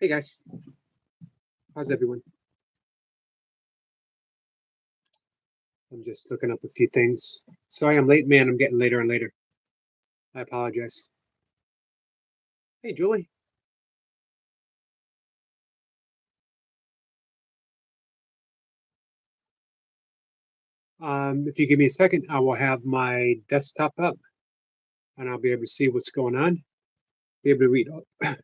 Hey guys, how's everyone? I'm just looking up a few things. Sorry I'm late, man. I'm getting later and later. I apologize. Hey, Julie. If you give me a second, I will have my desktop up and I'll be able to see what's going on. Be able to read,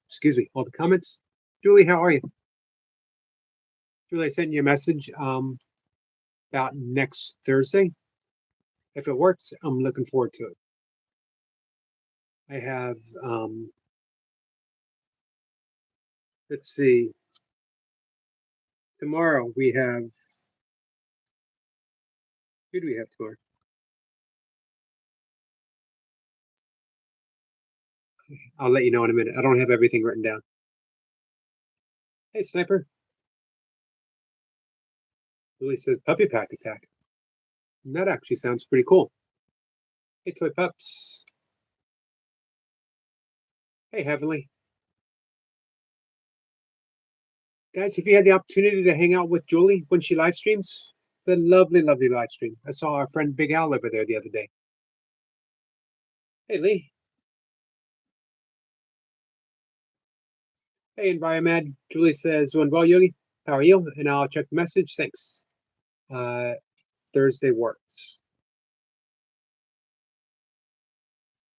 excuse me, all the comments. Julie, how are you? Julie, I sent you a message about next Thursday. If it works, I'm looking forward to it. I have, let's see, tomorrow we have, who do we have tomorrow? I'll let you know in a minute. I don't have everything written down. Hey, Sniper. Julie says puppy pack attack. That actually sounds pretty cool. Hey, Toy Pups. Hey, Heavenly. Guys, if you had the opportunity to hang out with Julie when she live streams, it's a lovely, lovely live stream. I saw our friend Big Al over there the other day. Hey, Lee. Hey, Environmad. Julie says, doing well, Yogi. How are you? And I'll check the message. Thanks. Thursday works.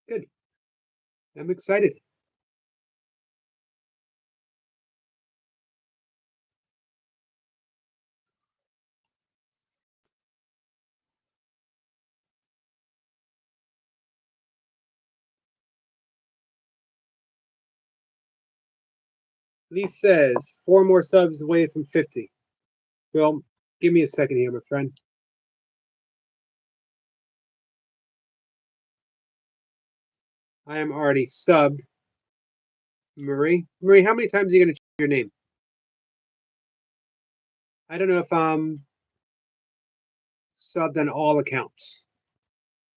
Good. I'm excited. Lee says, 4 more subs away from 50. Well, give me a second here, my friend. I am already subbed. Marie, how many times are you going to change your name? I don't know if I'm subbed on all accounts.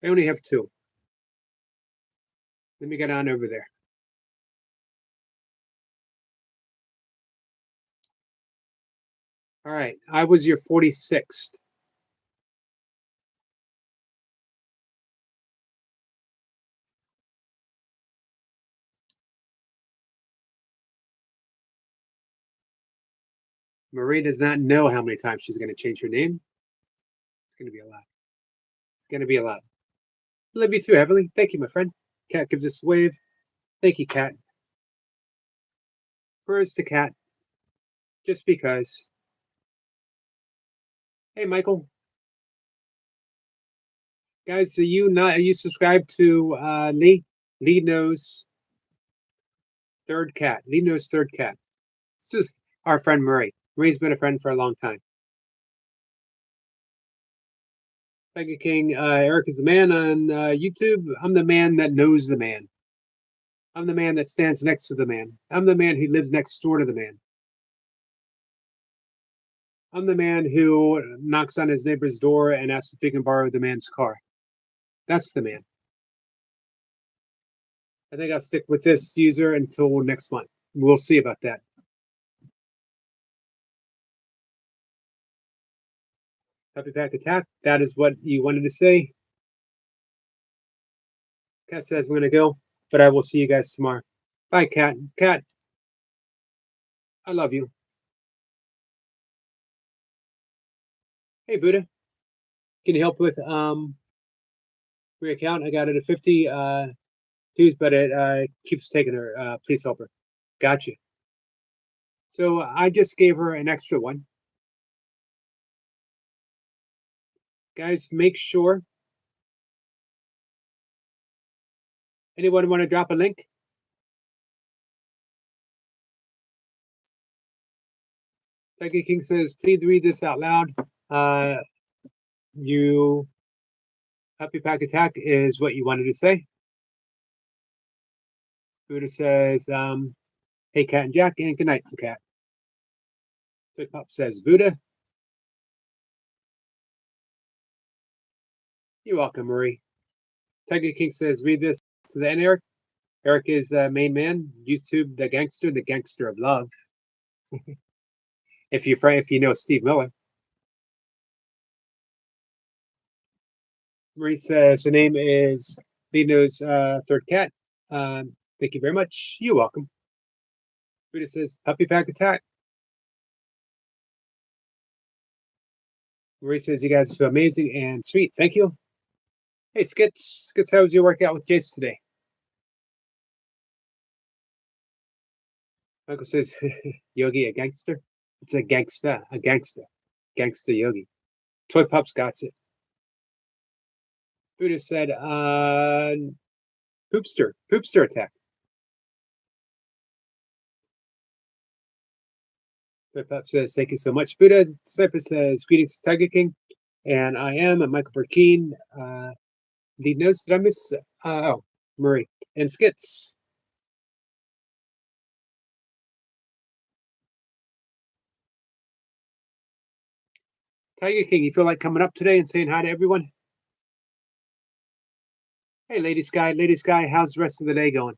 I only have 2. Let me get on over there. All right, I was your 46th. Marie does not know how many times she's going to change her name. It's going to be a lot. It's going to be a lot. I love you too, Heavenly. Thank you, my friend. Cat gives us a wave. Thank you, Cat. First to Cat. Just because. Hey, Michael. Guys, are you subscribed to Lee? Lee knows third cat. Lee knows third cat. This is our friend Marie. Marie's been a friend for a long time. Mega King, Eric is the man on YouTube. I'm the man that knows the man. I'm the man that stands next to the man. I'm the man who lives next door to the man. I'm the man who knocks on his neighbor's door and asks if he can borrow the man's car. That's the man. I think I'll stick with this user until next month. We'll see about that. Happy Pack Attack. That is what you wanted to say. Cat says I'm going to go, but I will see you guys tomorrow. Bye, Cat. Cat, I love you. Hey, Buddha. Can you help with your account? I got it at 50 dues, but it keeps taking her. Please help her. Gotcha. So I just gave her an extra one. Guys, make sure. Anyone want to drop a link? Tiger King says, please read this out loud. You Happy Pack Attack is what you wanted to say. Buddha says, hey, Cat and Jack, and good night to Cat. So Pop says, Buddha. You're welcome, Marie. Tiger King says, read this to the end, Eric. Eric is the main man. YouTube, the gangster of love. if you know Steve Miller. Marie says the name is Lino's third cat. Thank you very much. You're welcome. Buddha says puppy pack attack. Marie says you guys are so amazing and sweet. Thank you. Hey Skits, how was your workout with Jason today? Michael says Yogi a gangster. It's a gangster Yogi. Toy Pups got it. Buddha said poopster attack. Toy Pup says thank you so much. Buddha Disciple says greetings to Tiger King, and I am Michael Burkeen. The notes that I miss. Murray and Skits. Tiger King, you feel like coming up today and saying hi to everyone? Hey, Lady Sky, how's the rest of the day going?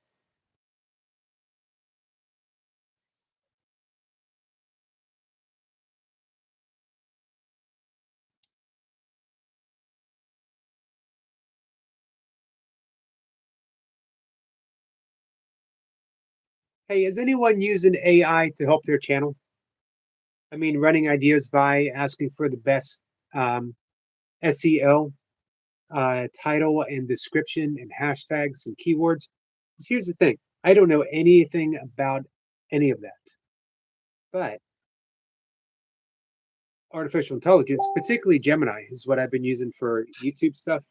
Hey, is anyone using AI to help their channel? I mean, running ideas by asking for the best SEO, title and description and hashtags and keywords. Because here's the thing, I don't know anything about any of that. But artificial intelligence, particularly Gemini, is what I've been using for YouTube stuff.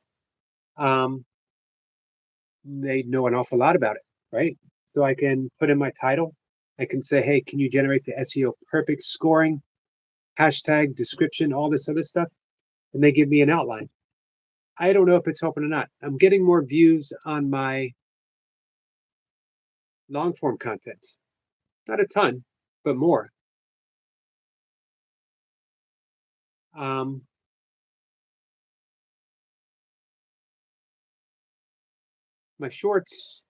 They know an awful lot about it, right? So I can put in my title. I can say, hey, can you generate the SEO perfect scoring, hashtag, description, all this other stuff? And they give me an outline. I don't know if it's helping or not. I'm getting more views on my long form content. Not a ton, but more. My shorts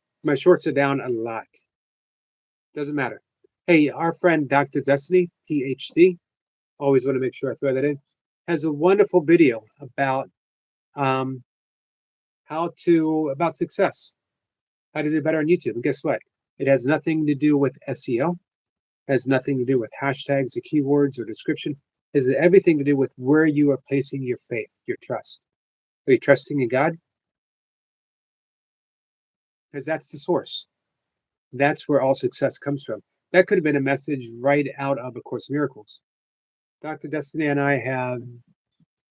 are down a lot. Doesn't matter. Hey, our friend Dr. Destiny, PhD, always want to make sure I throw that in, has a wonderful video about about success, how to do better on YouTube. And guess what? It has nothing to do with SEO, has nothing to do with hashtags or keywords or description. It has everything to do with where you are placing your faith, your trust. Are you trusting in God? Because that's the source. That's where all success comes from. That could have been a message right out of A Course in Miracles. Dr. Destiny and I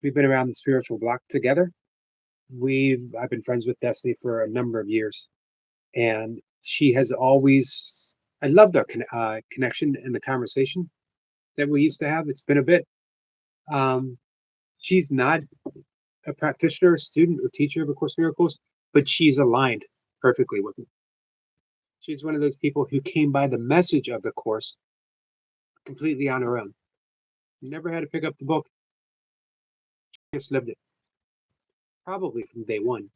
we've been around the spiritual block together. I've been friends with Destiny for a number of years, and she has always. I loved our connection and the conversation that we used to have. It's been a bit. She's not a practitioner, student, or teacher of A Course in Miracles, but she's aligned perfectly with it. She's one of those people who came by the message of the Course completely on her own. Never had to pick up the book. She just lived it. Probably from day one.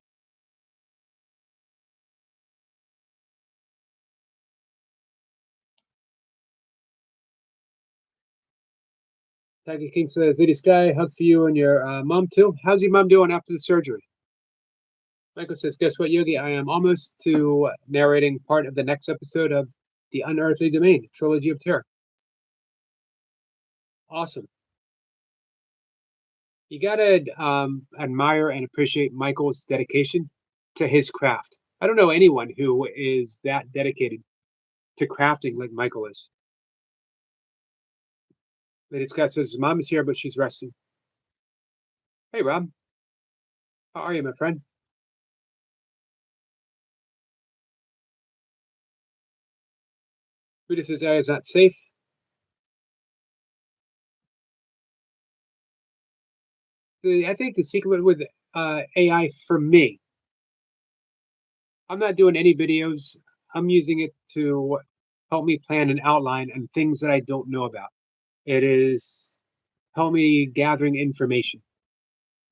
Tiger King says, Lady Sky, hug for you and your mom too. How's your mom doing after the surgery? Michael says, guess what, Yogi? I am almost to narrating part of the next episode of The Unearthly Domain, Trilogy of Terror. Awesome. You gotta admire and appreciate Michael's dedication to his craft. I don't know anyone who is that dedicated to crafting like Michael is. Lady Scott says, Mom is here, but she's resting. Hey, Rob. How are you, my friend? Buddha says area is not safe. I think the secret with AI for me, I'm not doing any videos. I'm using it to help me plan an outline and things that I don't know about. It is help me gathering information.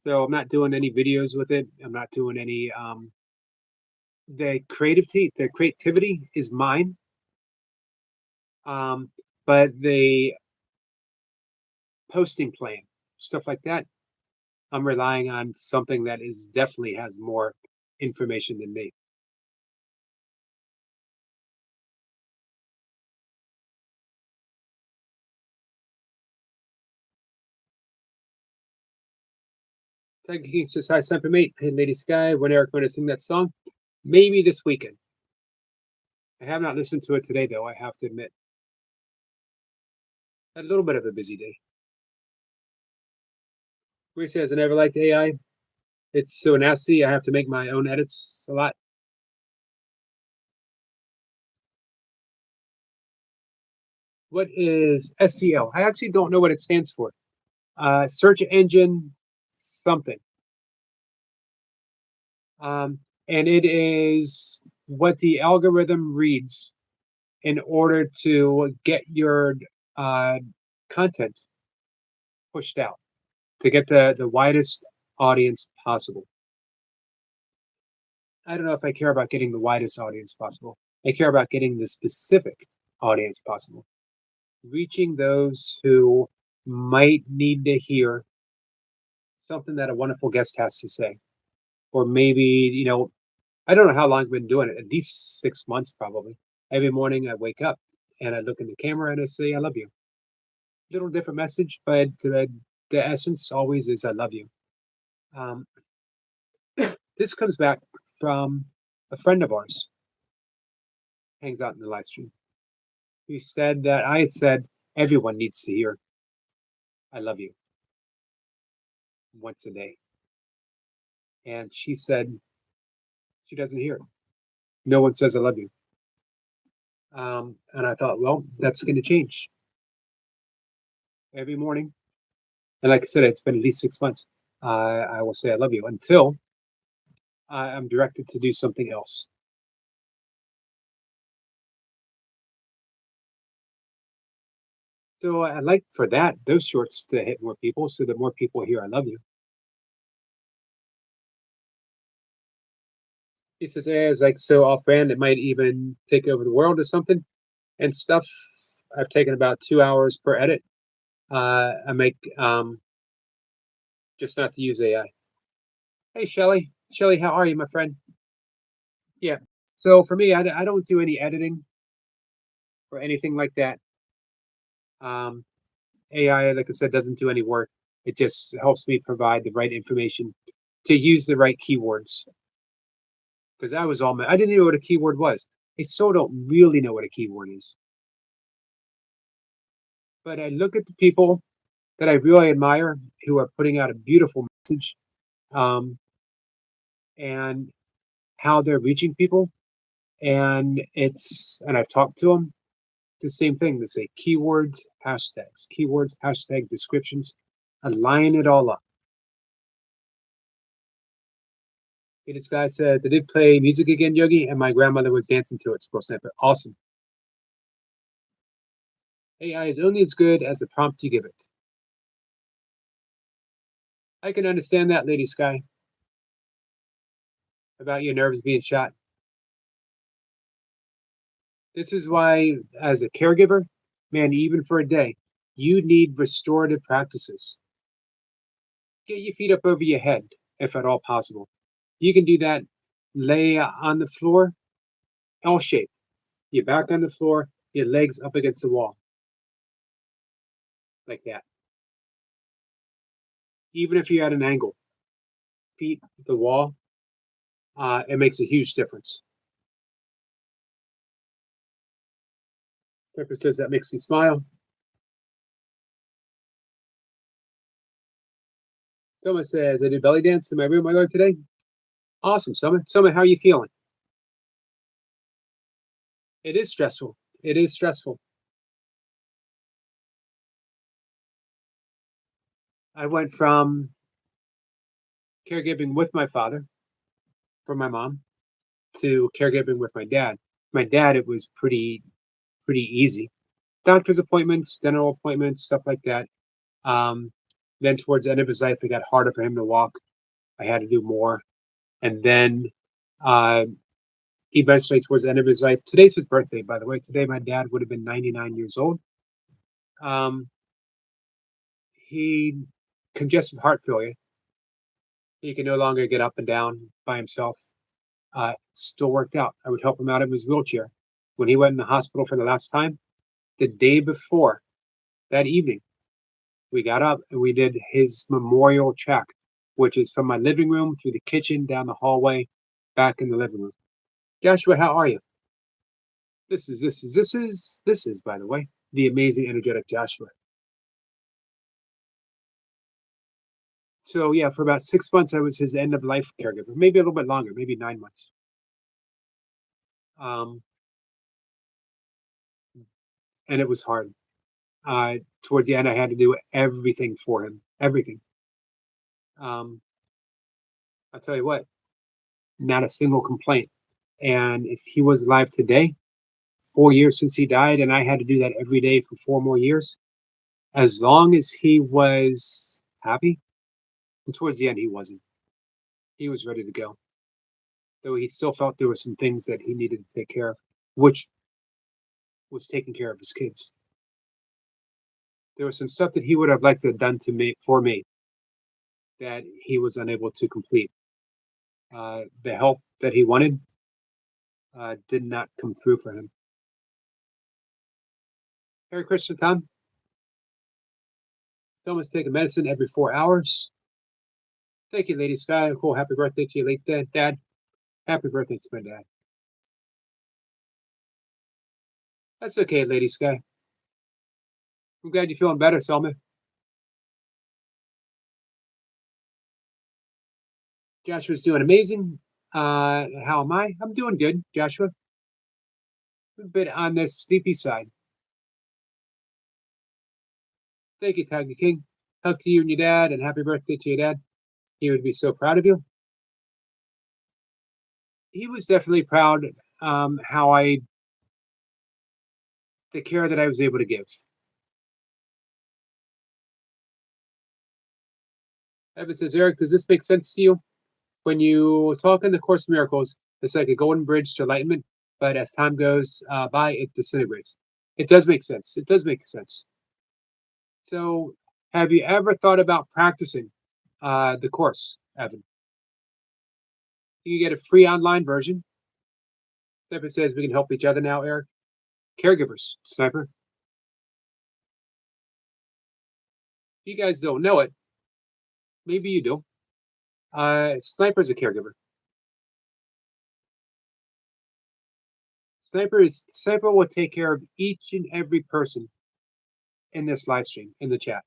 So I'm not doing any videos with it. I'm not doing any the creativity is mine. but the posting plan, stuff like that, I'm relying on something that is definitely has more information than me. Tiger King says, "Hi, Sempermate. Hey, Lady Sky. When Eric going to sing that song? Maybe this weekend. I have not listened to it today, though, I have to admit. Had a little bit of a busy day." Bree says, "I never liked AI. It's so nasty. I have to make my own edits a lot." What is SEO? I actually don't know what it stands for. Search engine something. And it is what the algorithm reads in order to get your uh, content pushed out, to get the widest audience possible. I don't know if I care about getting the widest audience possible. I care about getting the specific audience possible, reaching those who might need to hear something that a wonderful guest has to say. Or maybe, I don't know how long I've been doing it, at least 6 months probably. Every morning I wake up and I look in the camera and I say, I love you. Little different message, but the essence always is, I love you. Um, this comes back from a friend of ours, hangs out in the live stream. He said that I had said, everyone needs to hear, I love you once a day. And she said, she doesn't hear it. No one says, I love you. And I thought, well, that's going to change every morning. And like I said, it's been at least 6 months. I will say I love you until I'm directed to do something else. So I'd like for those shorts to hit more people so that more people hear I love you. He says, hey, it's like so off brand, it might even take over the world or something and stuff. I've taken about 2 hours per edit. I make just not to use AI. Hey, Shelly. Shelly, how are you, my friend? Yeah. So for me, I don't do any editing or anything like that. Um, AI, like I said, doesn't do any work. It just helps me provide the right information to use the right keywords. Because I was I didn't know what a keyword was. I still don't really know what a keyword is. But I look at the people that I really admire who are putting out a beautiful message, um, and how they're reaching people. And I've talked to them, the same thing. They say keywords, hashtag descriptions, align it all up. This guy says, I did play music again, Yogi, and my grandmother was dancing to it. Squirrel Snapper. Awesome. AI is only as good as the prompt you give it. I can understand that, Lady Sky, about your nerves being shot. This is why, as a caregiver, man, even for a day, you need restorative practices. Get your feet up over your head, if at all possible. You can do that. Lay on the floor, L shape. Your back on the floor, your legs up against the wall, like that. Even if you're at an angle, feet the wall, it makes a huge difference. Circus says that makes me smile. Soma says I did belly dance in my room I learned today. Awesome, Soma. Soma, how are you feeling? It is stressful. It is stressful. I went from caregiving with my father for my mom to caregiving with my dad. My dad, it was pretty easy. Doctor's appointments, dental appointments, stuff like that. Um, then towards the end of his life, it got harder for him to walk. I had to do more. And then uh, eventually, towards the end of his life, today's his birthday, by the way. Today, my dad would have been 99 years old. Um, he congestive heart failure. He can no longer get up and down by himself. Still worked out. I would help him out of his wheelchair. When he went in the hospital for the last time, the day before that evening, we got up and we did his memorial check, which is from my living room through the kitchen, down the hallway, back in the living room. Joshua, how are you? This is, by the way, the amazing, energetic Joshua. So yeah, for about 6 months, I was his end of life caregiver, maybe a little bit longer, maybe 9 months. Um, and it was hard. Towards the end, I had to do everything for him, everything. Um, I'll tell you what, not a single complaint. And if he was alive today, 4 years since he died, and I had to do that every day for 4 more years, as long as he was happy, and towards the end, he wasn't. He was ready to go, though he still felt there were some things that he needed to take care of, which was taking care of his kids. There was some stuff that he would have liked to have done to me for me that he was unable to complete. The help that he wanted did not come through for him. Merry Christmas, Tom. Someone's taking medicine every 4 hours. Thank you, Lady Sky. Cool. Happy birthday to your late dad. Happy birthday to my dad. That's okay, Lady Sky. I'm glad you're feeling better, Selma. Joshua's doing amazing. How am I? I'm doing good, Joshua. A bit on the sleepy side. Thank you, Tiger King. Hug to you and your dad, and happy birthday to your dad. He would be so proud of you. He was definitely proud how the care that I was able to give. Evan says, Eric, does this make sense to you? When you talk in the Course of Miracles, it's like a golden bridge to enlightenment, but as time goes by, it disintegrates. It does make sense. It does make sense. So, have you ever thought about practicing the course, Evan? You can get a free online version. Sniper says we can help each other now, Eric. Caregivers, Sniper. If you guys don't know it, maybe you do. Sniper's a caregiver. Sniper will take care of each and every person in this live stream in the chat.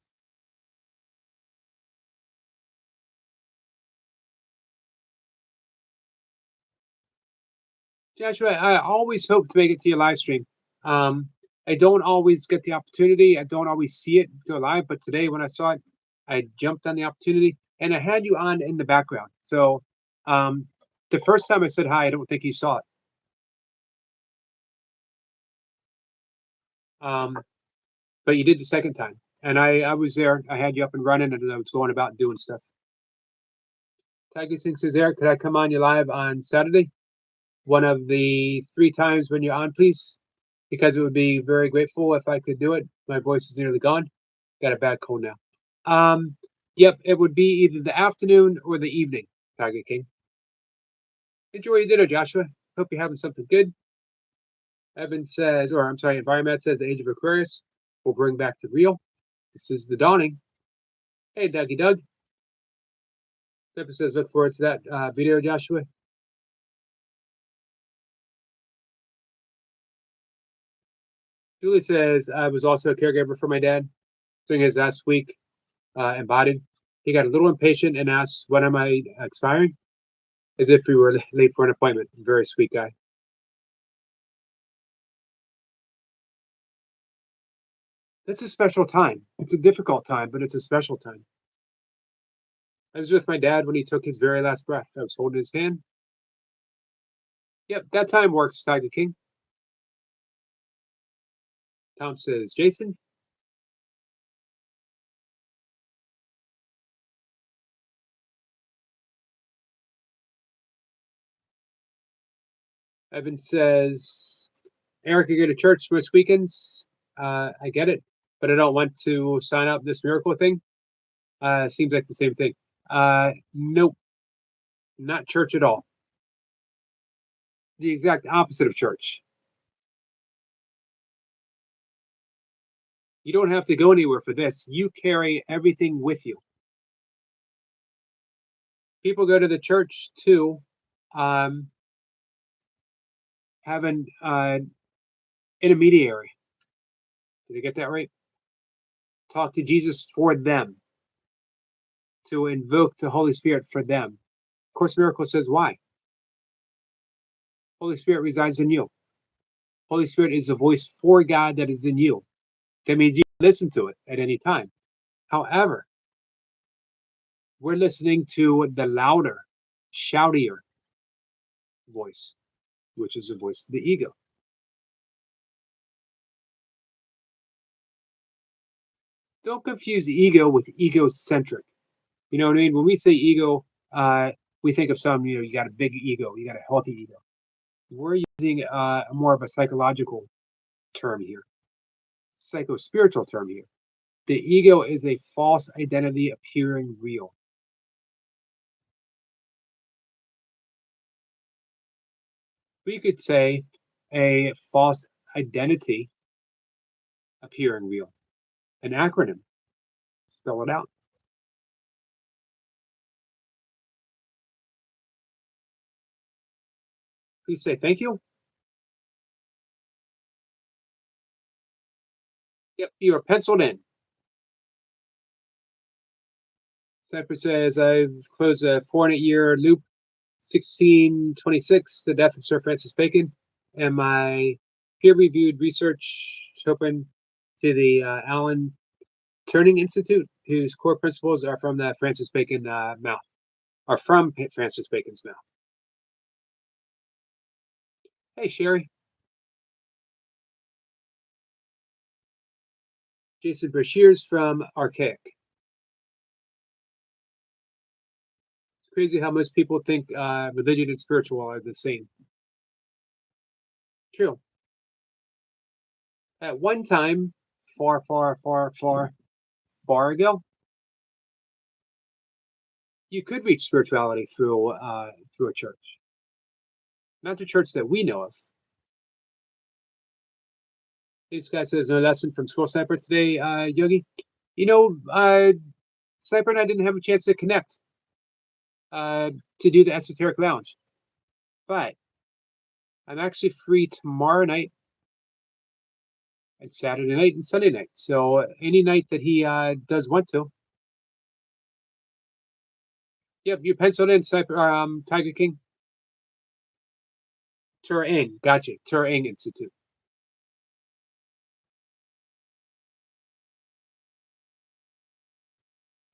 Joshua, I always hope to make it to your live stream. I don't always get the opportunity. I don't always see it go live, but today when I saw it, I jumped on the opportunity and I had you on in the background. So the first time I said hi, I don't think you saw it. But you did the second time. And I was there. I had you up and running and I was going about doing stuff. Tiger Singh says, Eric, could I come on you live on Saturday? One of the 3 times when you're on, please, because it would be very grateful if I could do it. My voice is nearly gone. Got a bad cold now. Yep, it would be either the afternoon or the evening, Tiger King. Enjoy your dinner, Joshua. Hope you're having something good. Evan says, or I'm sorry, Environment says the Age of Aquarius will bring back the real. This is the dawning. Hey, Dougie Doug. Evan says, look forward to that video, Joshua. Julie says, I was also a caregiver for my dad during his last week embodied. He got a little impatient and asked, when am I expiring? As if we were late for an appointment. Very sweet guy. It's a special time. It's a difficult time, but it's a special time. I was with my dad when he took his very last breath. I was holding his hand. Yep, that time works, Tiger King. Tom says, Jason. Evan says, Eric, you go to church most weekends. I get it. but I don't want to sign up this miracle thing. Seems like the same thing. Nope, not church at all. The exact opposite of church. You don't have to go anywhere for this. You carry everything with you. People go to the church to um, have an intermediary. Did I get that right? Talk to Jesus for them, to invoke the Holy Spirit for them. Course in Miracles says why. Holy Spirit resides in you. Holy Spirit is the voice for God that is in you. That means you can listen to it at any time. However, we're listening to the louder, shoutier voice, which is the voice of the ego. Don't confuse ego with egocentric. You know what I mean? When we say ego, we think of some, you got a big ego, you got a healthy ego. We're using more of a psychological term here, psycho-spiritual term here. The ego is a false identity appearing real. We could say a false identity appearing real. An acronym. Spell it out. Please say thank you. Yep, you are penciled in. Cypress says, I've closed a 400-year loop, 1626, the death of Sir Francis Bacon, and my peer-reviewed research open to the Alan Turing Institute, whose core principles are from the Francis Bacon mouth, are from Francis Bacon's mouth. Hey, Sherry. Jason Brashears from Archaic. It's crazy how most people think religion and spiritual are the same. True. At one time, far ago, you could reach spirituality through a church. Not the church that we know of. This guy says, a lesson from School Sniper today, Yogi. Sniper and I didn't have a chance to connect to do the Esoteric Lounge. But I'm actually free tomorrow night and Saturday night and Sunday night. So any night that he does want to. Yep, you penciled in, Sniper, Tiger King. Turing, gotcha. Turing Institute.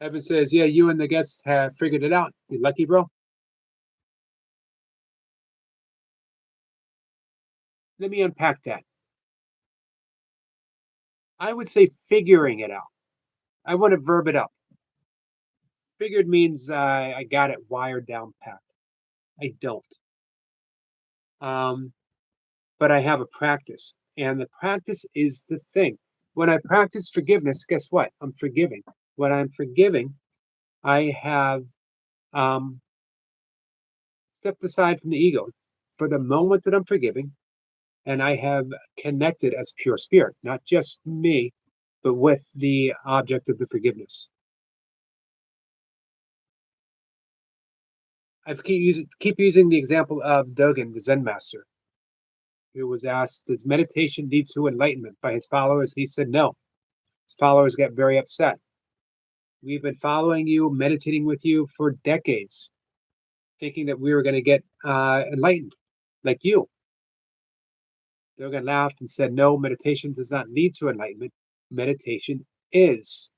Evan says, yeah, you and the guests have figured it out. You lucky, bro. Let me unpack that. I would say figuring it out. I want to verb it up. Figured means I got it wired down pat. I don't. But I have a practice, and the practice is the thing. When I practice forgiveness, guess what? I'm forgiving. When I'm forgiving, I have stepped aside from the ego for the moment that I'm forgiving, and I have connected as pure spirit, not just me, but with the object of the forgiveness. I keep using the example of Dogen, the Zen master, who was asked, does meditation lead to enlightenment by his followers? He said no. His followers got very upset. We've been following you, meditating with you for decades, thinking that we were going to get enlightened, like you. Dogen laughed and said, no, meditation does not lead to enlightenment. Meditation is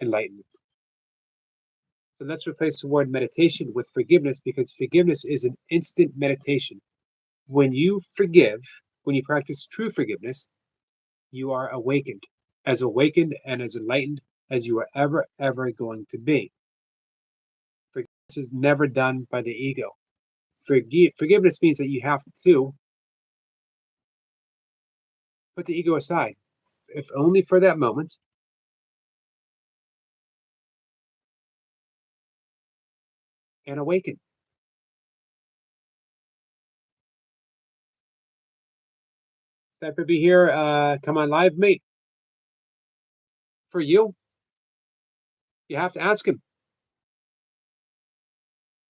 enlightenment. So let's replace the word meditation with forgiveness, because forgiveness is an instant meditation. When you forgive, when you practice true forgiveness, you are awakened and as enlightened as you are ever going to be. Forgiveness is never done by the ego. Forgiveness means that you have to put the ego aside. if only for that moment. And awaken. Sniper be here. Come on live, mate. For you have to ask him.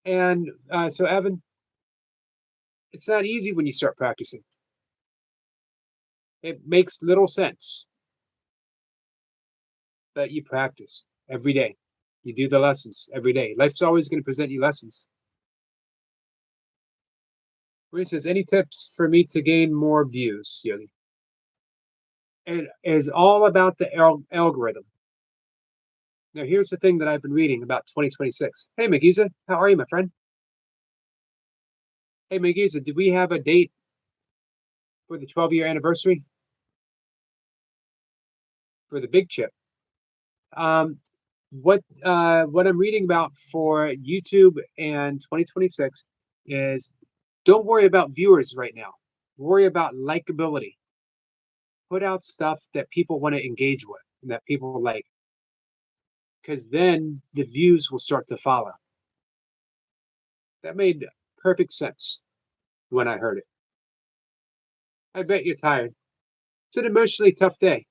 And so, Evan, it's not easy when you start practicing. It makes little sense. But you practice every day. You do the lessons every day. Life's always going to present you lessons. Marie says, any tips for me to gain more views, Yoli? It is all about the algorithm. Now, here's the thing that I've been reading about 2026. Hey, Magiza, how are you, my friend? Hey, Magiza, did we have a date for the 12-year anniversary? For the big chip? What I'm reading about for YouTube and 2026 is don't worry about viewers right now. Worry about likability. Put out stuff that people want to engage with and that people like. Because then the views will start to follow. That made perfect sense when I heard it. I bet you're tired. It's an emotionally tough day.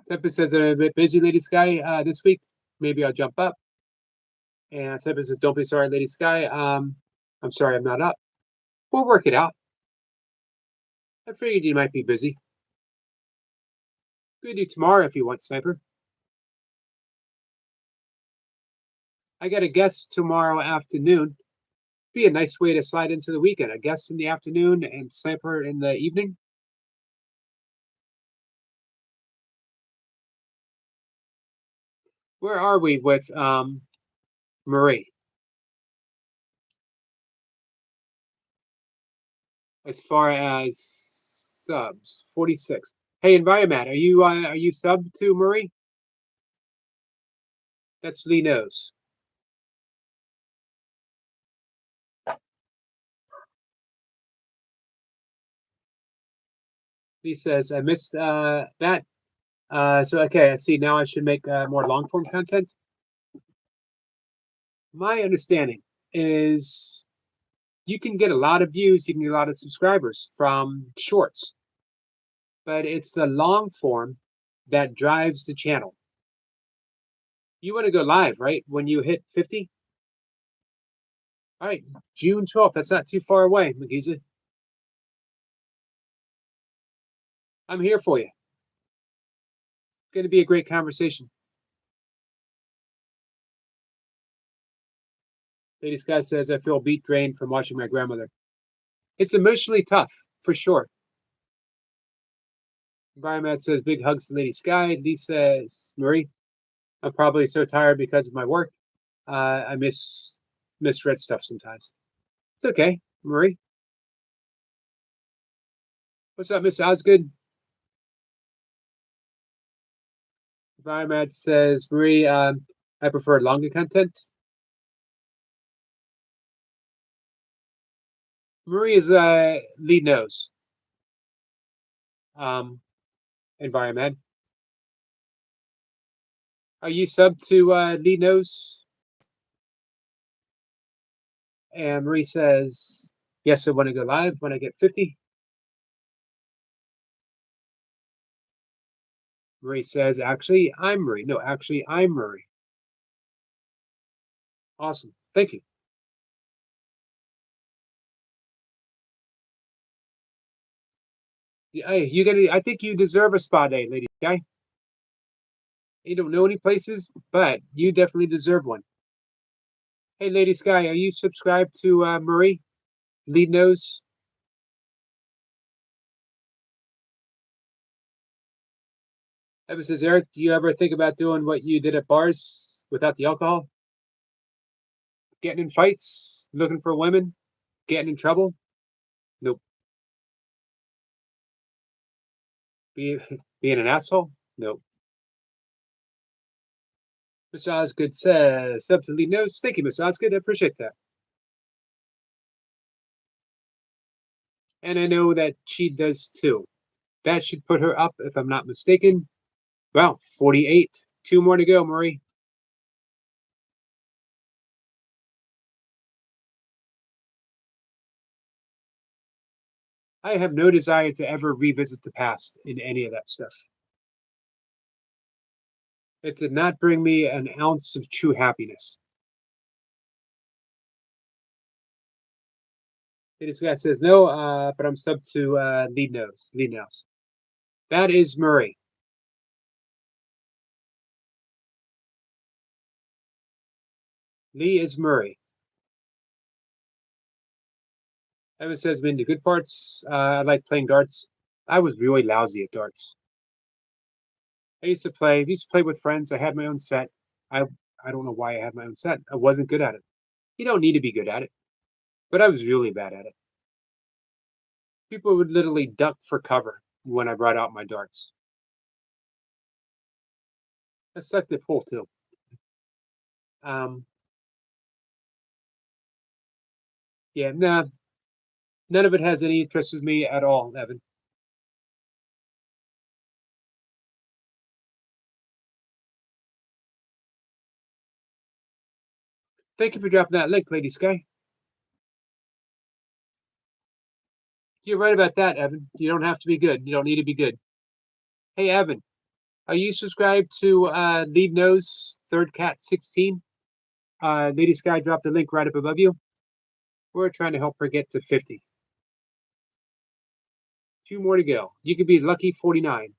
Seppa says that I'm a bit busy, Lady Sky, this week. Maybe I'll jump up. And Seppa says, don't be sorry, Lady Sky. I'm sorry I'm not up. We'll work it out. I figured you might be busy. We could do tomorrow if you want, Sniper. I got a guest tomorrow afternoon. Be a nice way to slide into the weekend. A guest in the afternoon and Sniper in the evening. Where are we with Marie? As far as subs, 46. Hey, Environmat, are you sub to Marie? That's Lee Knows. Lee says, I missed that. So, okay, I see. Now I should make more long form content. My understanding is you can get a lot of views, you can get a lot of subscribers from shorts, but it's the long form that drives the channel. You want to go live, right? When you hit 50? All right, June 12th. That's not too far away, Magiza. I'm here for you. It's going to be a great conversation. Lady Sky says, I feel beat drained from watching my grandmother. It's emotionally tough, for sure. Environment says, big hugs to Lady Sky. Lee says, Marie, I'm probably so tired because of my work. I misread stuff sometimes. It's okay, Marie. What's up, Miss Osgood? Environment says, Marie, I prefer longer content. Marie is lead nose. Environment. Are you sub to lead nose? And Marie says, yes, I want to go live when I get 50. Marie says, actually, I'm Marie. No, actually, I'm Marie. Awesome. Thank you. I think you deserve a spa day, Lady Guy. You don't know any places, but you definitely deserve one. Hey, Lady Sky, are you subscribed to Marie? Lead Nose? Ever says, Eric, do you ever think about doing what you did at bars without the alcohol? Getting in fights, looking for women, getting in trouble? Nope. Being an asshole? Nope. Miss Osgood says, sub to Lead Nose. Thank you, Miss Osgood. I appreciate that. And I know that she does too. That should put her up, if I'm not mistaken. Well, 48. Two more to go, Marie. I have no desire to ever revisit the past in any of that stuff. It did not bring me an ounce of true happiness. This guy says no, but I'm subbed to lead nose. Lead nose. That is Murray. Lee is Murray. Evan says, been the good parts. I like playing darts. I was really lousy at darts. I used to play with friends. I had my own set. I I don't know why I had my own set. I wasn't good at it. You don't need to be good at it, but I was really bad at it. People would literally duck for cover when I brought out my darts. I sucked at pool too. Um, yeah, nah, none of it has any interest with me at all, Evan. Thank you for dropping that link, Lady Sky. You're right about that, Evan. You don't have to be good. You don't need to be good. Hey, Evan, are you subscribed to Lead Nose Third Cat 16? Lady Sky dropped the link right up above you. We're trying to help her get to 50. Two more to go. You could be lucky 49.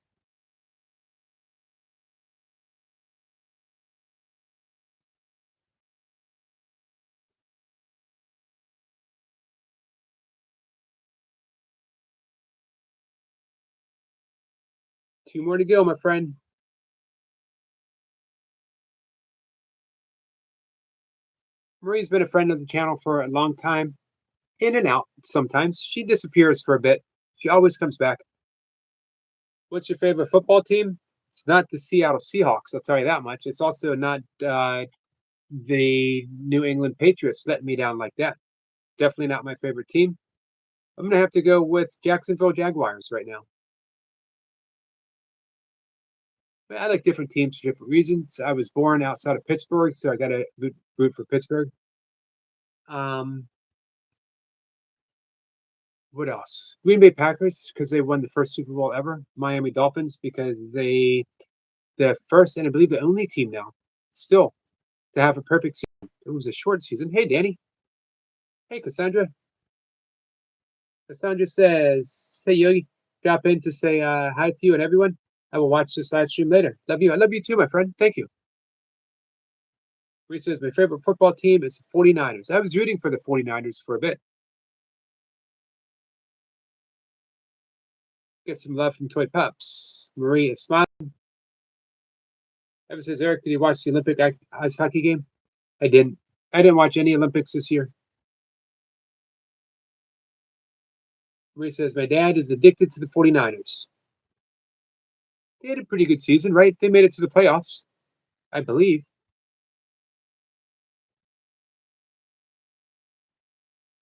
Two more to go, my friend. Marie's been a friend of the channel for a long time. In and out sometimes. She disappears for a bit. She always comes back. What's your favorite football team? It's not the Seattle Seahawks, I'll tell you that much. It's also not the New England Patriots letting me down like that. Definitely not my favorite team. I'm going to have to go with Jacksonville Jaguars right now. I like different teams for different reasons. I was born outside of Pittsburgh, so I got to root for Pittsburgh. Um, what else? Green Bay Packers because they won the first Super Bowl ever. Miami Dolphins because the first and I believe the only team now still to have a perfect season. It was a short season. Hey, Danny. Hey, Cassandra. Cassandra says, "Hey, Yogi, drop in to say hi to you and everyone. I will watch this live stream later. Love you. I love you too, my friend. Thank you." Reese says, my favorite football team is the 49ers. I was rooting for the 49ers for a bit. Get some love from Toy Pups. Marie is smiling. Evan says, Eric, did you watch the Olympic ice hockey game? I didn't. I didn't watch any Olympics this year. Marie says, my dad is addicted to the 49ers. They had a pretty good season, right? They made it to the playoffs, I believe.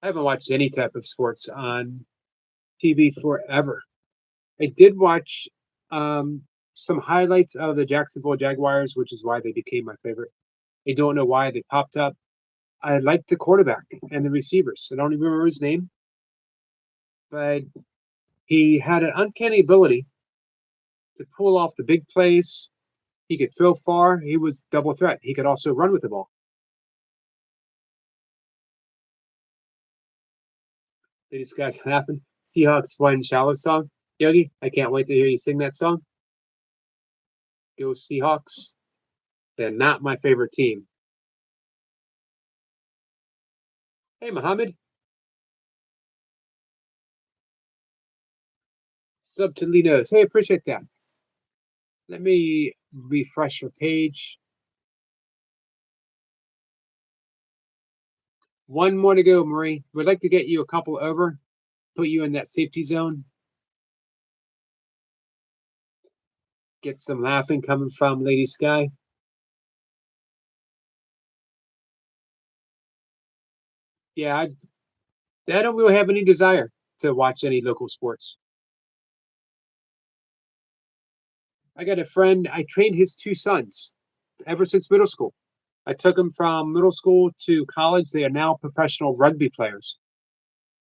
I haven't watched any type of sports on TV forever. I did watch some highlights of the Jacksonville Jaguars, which is why they became my favorite. I don't know why they popped up. I liked the quarterback and the receivers. I don't even remember his name, but he had an uncanny ability to pull off the big plays. He could throw far. He was double threat. He could also run with the ball. These guys laughing. Seahawks won shallow song. Yogi, I can't wait to hear you sing that song. Go Seahawks. They're not my favorite team. Hey, Mohammed. Sub to Linos. Hey, appreciate that. Let me refresh your page. One more to go, Marie. We'd like to get you a couple over, put you in that safety zone. Get some laughing coming from Lady Sky. Yeah, I don't really have any desire to watch any local sports. I got a friend, I trained his two sons ever since middle school. I took them from middle school to college. They are now professional rugby players.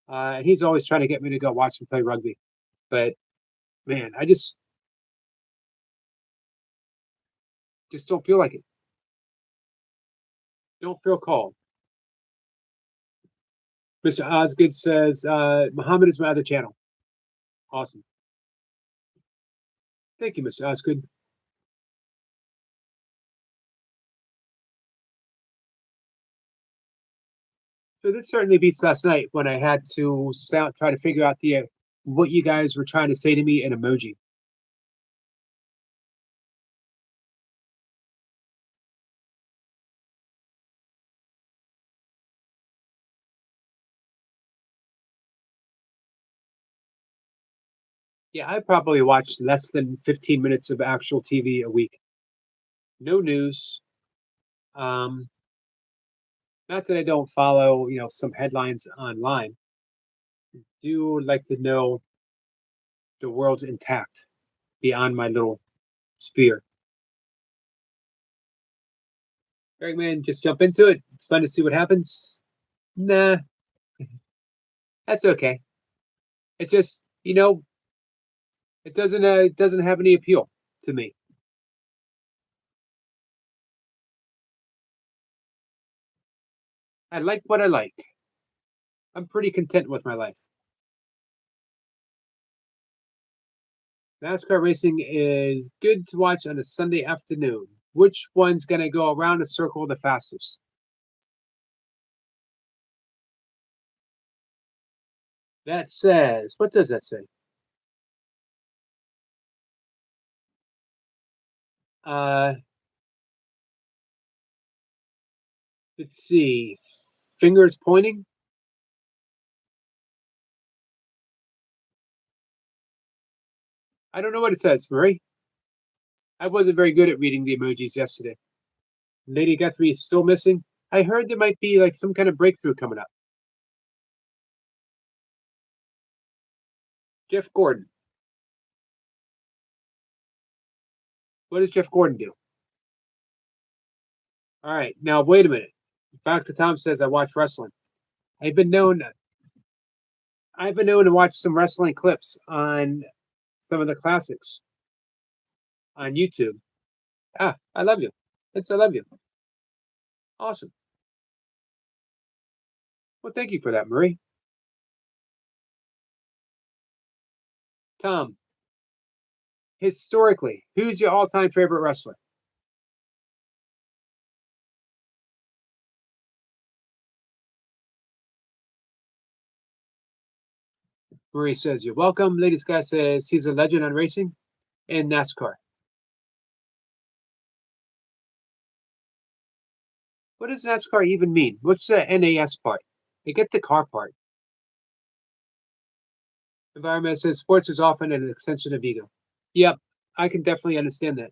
And he's always trying to get me to go watch them play rugby. But man, I just don't feel like it. Don't feel called. Mr. Osgood says, Muhammad is my other channel. Awesome. Thank you, Mr. Osgood. So this certainly beats last night when I had to try to figure out the what you guys were trying to say to me in emoji. Yeah, I probably watched less than 15 minutes of actual TV a week. No news. Um, Not that I don't follow, some headlines online. Do like to know the world's intact beyond my little sphere. Eric, man, just jump into it. It's fun to see what happens. Nah, that's okay. It just, it doesn't have any appeal to me. I like what I like. I'm pretty content with my life. NASCAR racing is good to watch on a Sunday afternoon. Which one's going to go around a circle the fastest? That says, what does that say? Uh, let's see. Fingers pointing. I don't know what it says, Murray. I wasn't very good at reading the emojis yesterday. Lady Guthrie is still missing. I heard there might be like some kind of breakthrough coming up. Jeff Gordon. What does Jeff Gordon do? All right, now wait a minute. Back to Tom says I watch wrestling. I've been known I've been known to watch some wrestling clips on some of the classics on YouTube. Ah, I love you. I love you. Awesome. Well, thank you for that, Marie. Tom, historically, who's your all-time favorite wrestler? Marie says you're welcome. Lady Sky says he's a legend on racing and NASCAR. What does NASCAR even mean? What's the NAS part? I get the car part. Environment says sports is often an extension of ego. Yep, I can definitely understand that.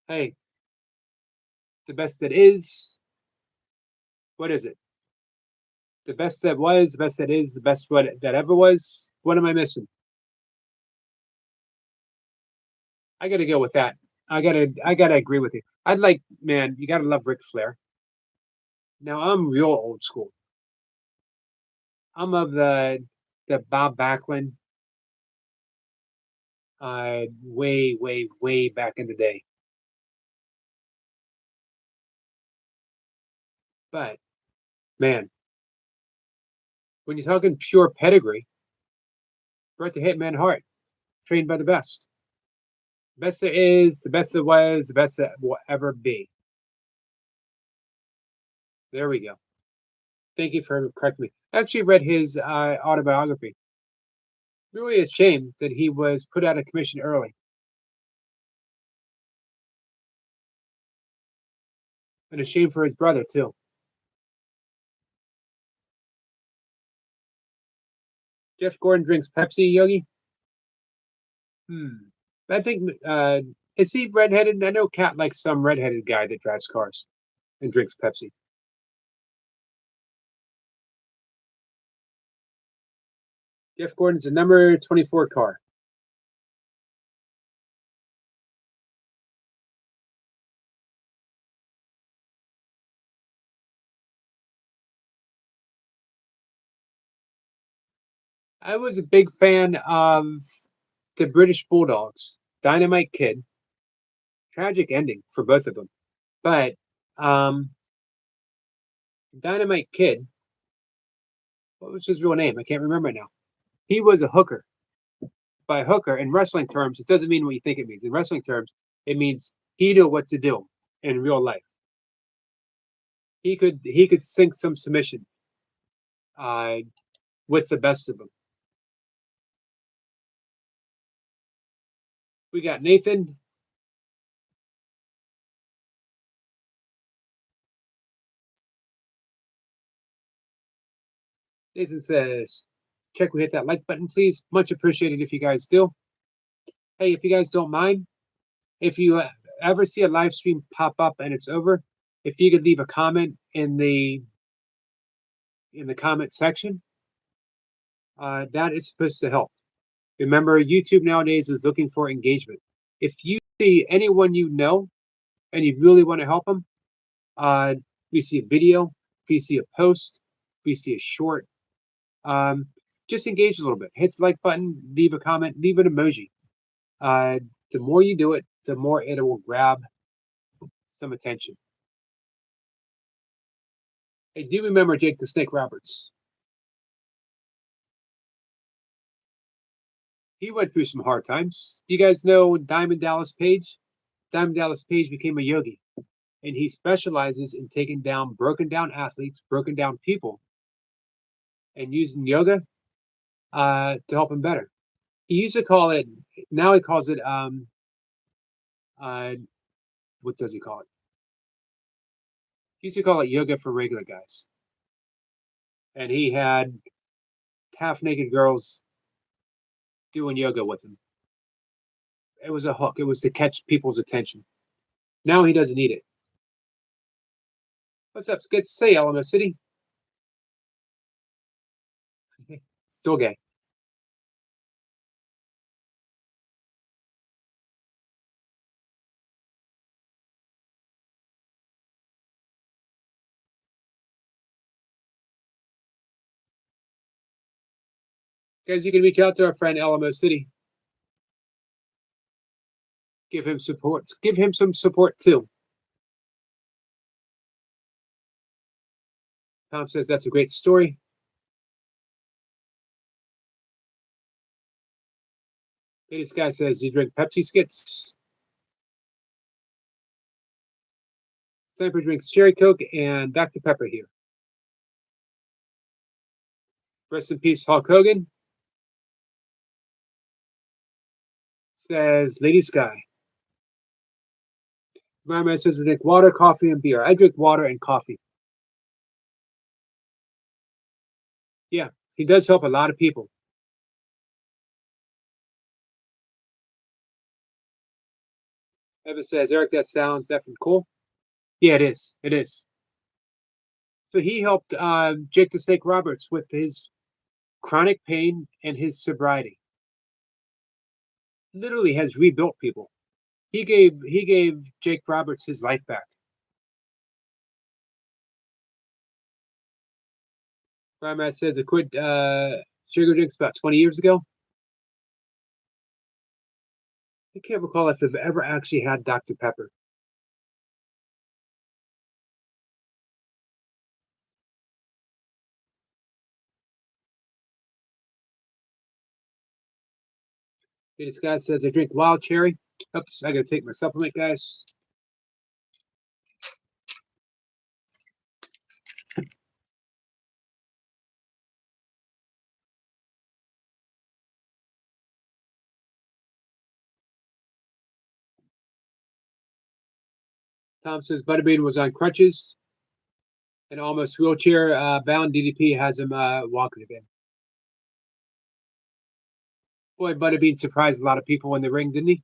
Hey, the best that is, what is it? The best that was, the best that is, the best what that ever was. What am I missing? I gotta go with that. I gotta agree with you. I'd like, man, you gotta love Ric Flair. Now I'm real old school. I'm of the Bob Backlund, way, way, way back in the day. But man, when you're talking pure pedigree, Bret the Hitman Hart, trained by the best. The best there is, the best there was, the best that will ever be. There we go. Thank you for correcting me. I actually read his autobiography. Really a shame that he was put out of commission early. And a shame for his brother, too. Jeff Gordon drinks Pepsi, Yogi? Hmm. I think, is he redheaded? I know Cat likes some redheaded guy that drives cars and drinks Pepsi. Jeff Gordon's the number 24 car. I was a big fan of the British Bulldogs, Dynamite Kid. Tragic ending for both of them. But Dynamite Kid, what was his real name? I can't remember now. He was a hooker. By hooker, in wrestling terms, it doesn't mean what you think it means. In wrestling terms, it means he knew what to do in real life. He could sink some submission with the best of them. We got Nathan. Nathan says, check we hit that like button, please. Much appreciated if you guys do. Hey, if you guys don't mind, if you ever see a live stream pop up and it's over, if you could leave a comment in the comment section, that is supposed to help. Remember, YouTube nowadays is looking for engagement. If you see anyone you know and you really want to help them, if you see a video, if you see a post, if you see a short, just engage a little bit. Hit the like button, leave a comment, leave an emoji. The more you do it, the more it will grab some attention. I do remember Jake the Snake Roberts. He went through some hard times. You guys know Diamond Dallas Page? Diamond Dallas Page became a yogi, and he specializes in taking down broken down athletes, broken down people, and using yoga to help him better. He used to call it, now he calls it, what does he call it? He used to call it yoga for regular guys. And he had half naked girls doing yoga with him. It was a hook. It was to catch people's attention. Now he doesn't need it. What's up? It's good to say, Alamo City. Still gay. Guys, you can reach out to our friend Alamo City. Give him support. Give him some support too. Tom says that's a great story. This guy says you drink Pepsi skits. Sniper drinks Cherry Coke and Dr. Pepper here. Rest in peace, Hulk Hogan. Says Lady Sky. My man says we drink water, coffee, and beer. I drink water and coffee. Yeah, he does help a lot of people. Evan says, Eric, that sounds effing cool. Yeah, it is. It is. So he helped Jake the Snake Roberts with his chronic pain and his sobriety. Literally has rebuilt people. He gave Jake Roberts his life back. Matt says I quit sugar drinks about 20 years ago. I can't recall if I've ever actually had Dr. Pepper. This guy says I drink wild cherry. Oops, I gotta take my supplement, guys. Tom says Butterbean was on crutches and almost wheelchair bound. DDP has him walking again. Boy, Butterbean surprised a lot of people in the ring, didn't he?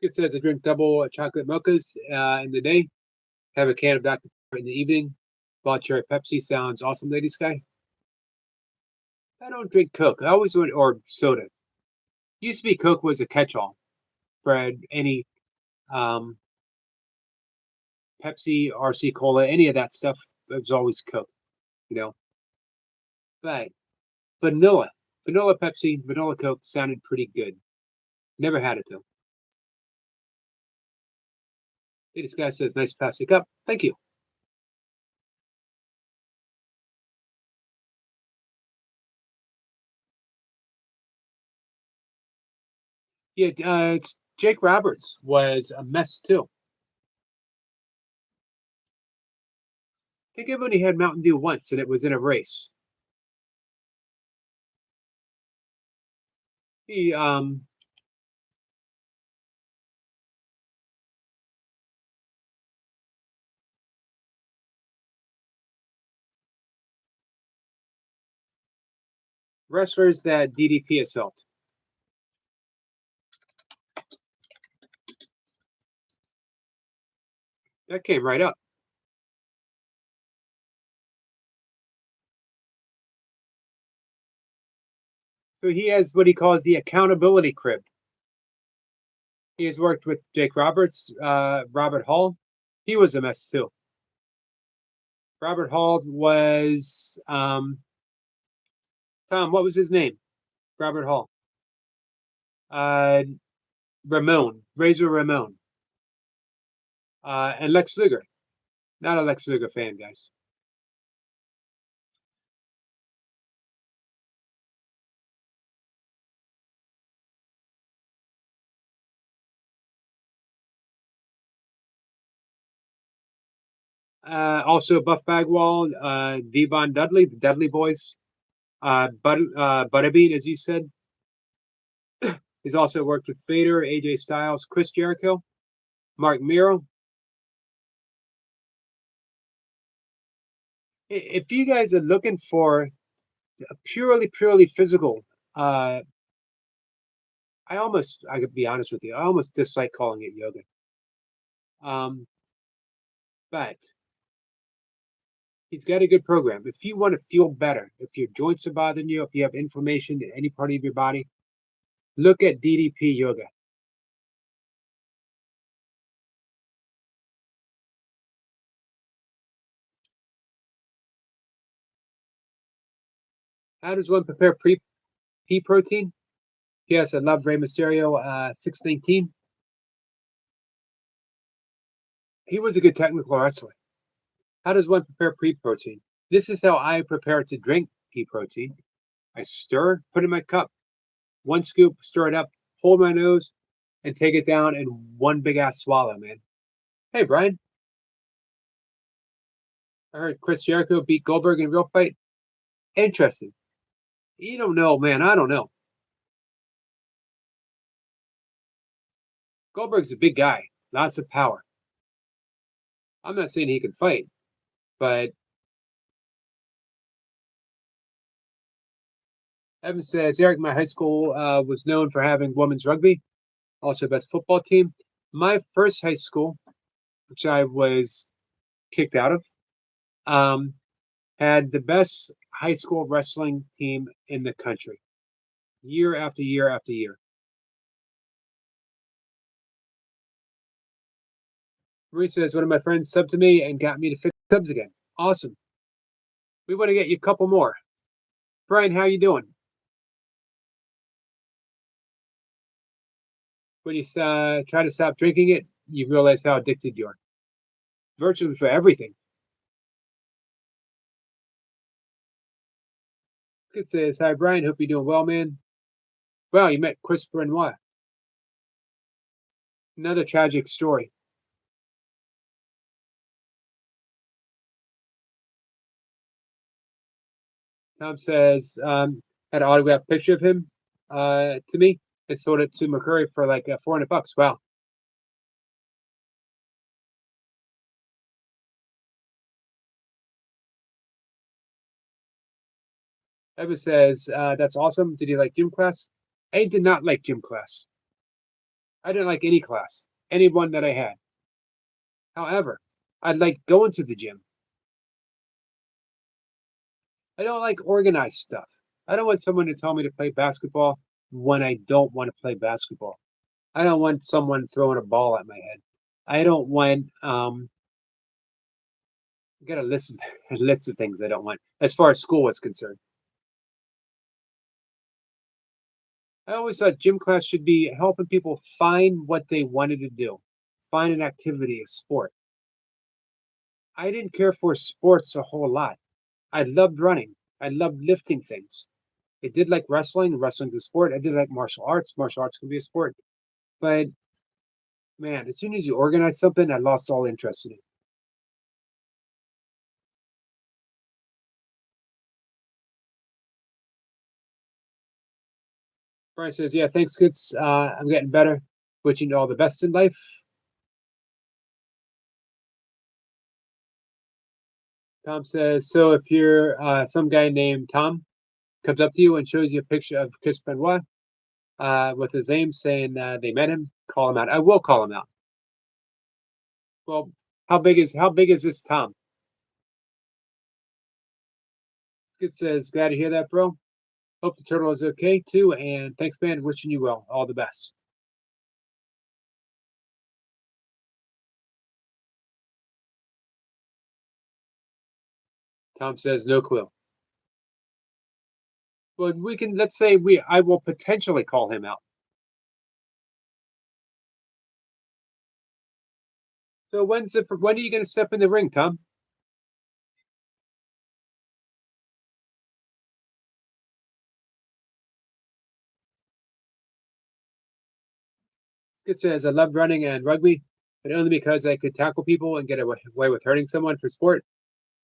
It says I drink double chocolate mochas in the day, have a can of Dr. Pepper in the evening. Wild cherry Pepsi sounds awesome, Lady Sky. I don't drink Coke. I always went or soda. Used to be Coke was a catch-all for any um, Pepsi, RC Cola, any of that stuff. It was always Coke, you know. But vanilla, vanilla Pepsi, vanilla Coke sounded pretty good. Never had it though. Hey, this guy says, "Nice plastic cup." Thank you. Yeah, it's Jake Roberts was a mess too. I think everybody had Mountain Dew once, and it was in a race. He wrestlers that DDP has helped. That came right up. So he has what he calls the accountability crib. He has worked with Jake Roberts, Robert Hall. He was a mess too. Robert Hall was Tom. What was his name? Robert Hall. Uh, Ramon, Razor Ramon, and Lex Luger. Not a Lex Luger fan, guys. Also, Buff Bagwell, Devon Dudley, the Dudley Boys, Butterbean, as you said. He's also worked with Vader, AJ Styles, Chris Jericho, Mark Miro. If you guys are looking for a purely physical, I could be honest with you, I almost dislike calling it yoga. Um, but he's got a good program. If you want to feel better, if your joints are bothering you, if you have inflammation in any part of your body, look at DDP yoga. How does one prepare pea protein? Yes, I love Rey Mysterio, 619. He was a good technical wrestler. How does one prepare pea protein? This is how I prepare to drink pea protein. I stir, put it in my cup, one scoop, stir it up, hold my nose, and take it down in one big ass swallow, man. Hey, Brian, I heard Chris Jericho beat Goldberg in a real fight. Interesting. You don't know, man. I don't know. Goldberg's a big guy, lots of power. I'm not saying he can fight, but Evan says, Eric, my high school was known for having women's rugby, also best football team. My first high school, which I was kicked out of, um, had the best high school wrestling team in the country, year after year after year. Marie says, one of my friends subbed to me and got me to fix subs again. Awesome. We want to get you a couple more. Brian, how you doing? When you try to stop drinking it, you realize how addicted you are. Virtually for everything. It says, hi, Brian. Hope you're doing well, man. Well, you met Chris Benoit. Another tragic story. Tom says, had an autographed picture of him to me and sold it to McCurry for like $400. Wow. Evan says, that's awesome. Did you like gym class? I did not like gym class. I didn't like any class, any one that I had. However, I like going to the gym. I don't like organized stuff. I don't want someone to tell me to play basketball when I don't want to play basketball. I don't want someone throwing a ball at my head. I don't want I got a list of a list of things I don't want as far as school is concerned. I always thought gym class should be helping people find what they wanted to do, find an activity, a sport. I didn't care for sports a whole lot. I loved running. I loved lifting things. I did like wrestling. Wrestling's a sport. I did like martial arts. Martial arts can be a sport. But man, as soon as you organize something, I lost all interest in it. Brian says, "Yeah, thanks, kids. I'm getting better. Wishing you all the best in life." Tom says, "So if you're some guy named Tom comes up to you and shows you a picture of Chris Benoit with his name saying they met him, call him out. I will call him out. Well, how big is this Tom?" Skid says, "Glad to hear that, bro. Hope the turtle is okay too, and thanks, man. Wishing you well. All the best." Tom says, "No clue." Well, we can let's say we I will potentially call him out. So when are you going to step in the ring, Tom? Skid says, "I loved running and rugby, but only because I could tackle people and get away with hurting someone for sport.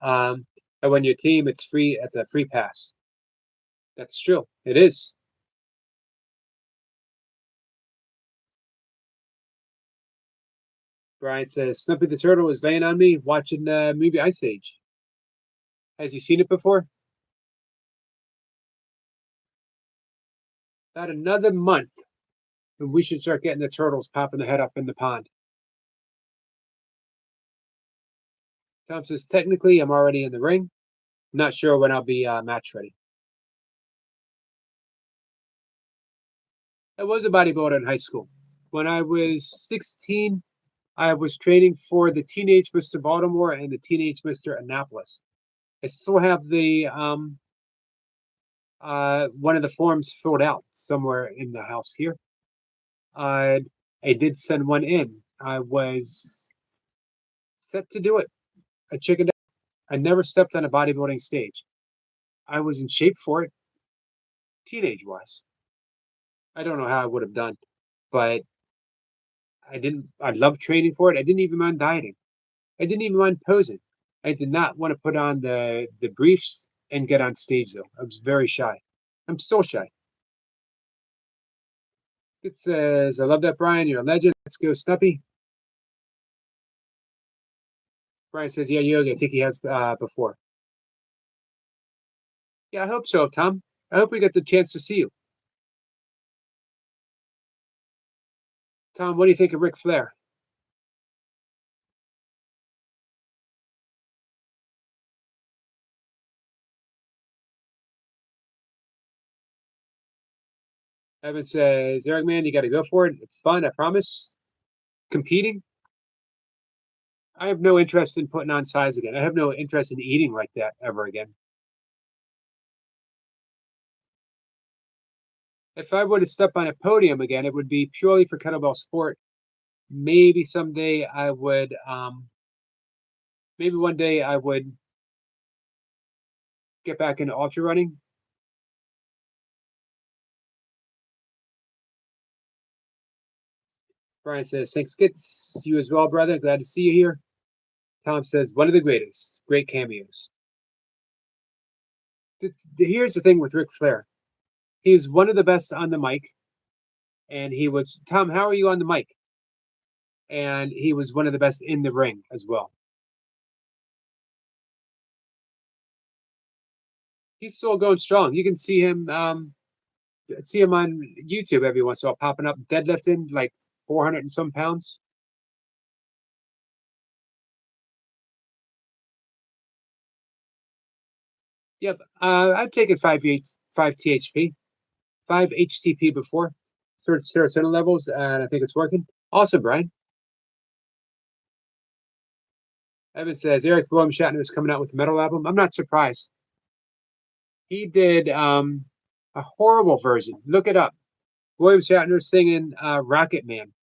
Um, and when your team, it's free. It's a free pass. That's true. It is." Brian says, "Snumpy the Turtle is laying on me watching the movie Ice Age. Has he seen it before?" About another month, and we should start getting the turtles popping their head up in the pond. Tom says, "Technically, I'm already in the ring. Not sure when I'll be match ready." I was a bodybuilder in high school. When I was 16, I was training for the Teenage Mr. Baltimore and the Teenage Mr. Annapolis. I still have the one of the forms filled out somewhere in the house here. Uh, I did send one in. I was set to do it. I chickened out. I never stepped on a bodybuilding stage. I was in shape for it, teenage wise. I don't know how I would have done, but I didn't. I loved training for it. I didn't even mind dieting. I didn't even mind posing. I did not want to put on the briefs and get on stage though. I was very shy. I'm still shy. It says, "I love that, Brian. You're a legend. Let's go, Snuppy." Brian says, "Yeah, yoga. I think he has before." Yeah, I hope so, Tom. I hope we get the chance to see you. Tom, what do you think of Ric Flair? Evan says, "Eric, man, you got to go for it. It's fun, I promise. Competing, I have no interest in putting on size again. I have no interest in eating like that ever again. If I were to step on a podium again, it would be purely for kettlebell sport. Maybe someday I would, maybe one day I would get back into ultra running." Brian says, "Thanks, Skits. You as well, brother. Glad to see you here." Tom says, "One of the greatest. Great cameos." Here's the thing with Ric Flair. He's one of the best on the mic, and he was Tom. How are you on the mic? And he was one of the best in the ring as well. He's still going strong. You can see him on YouTube every once in a while, popping up deadlifting like 400 and some pounds. Yep. I've taken 5 THP, 5 HTP before, serotonin levels, and I think it's working. Awesome, Brian. Evan says Eric William Shatner is coming out with a metal album. I'm not surprised. He did a horrible version. Look it up. William Shatner singing Rocket Man.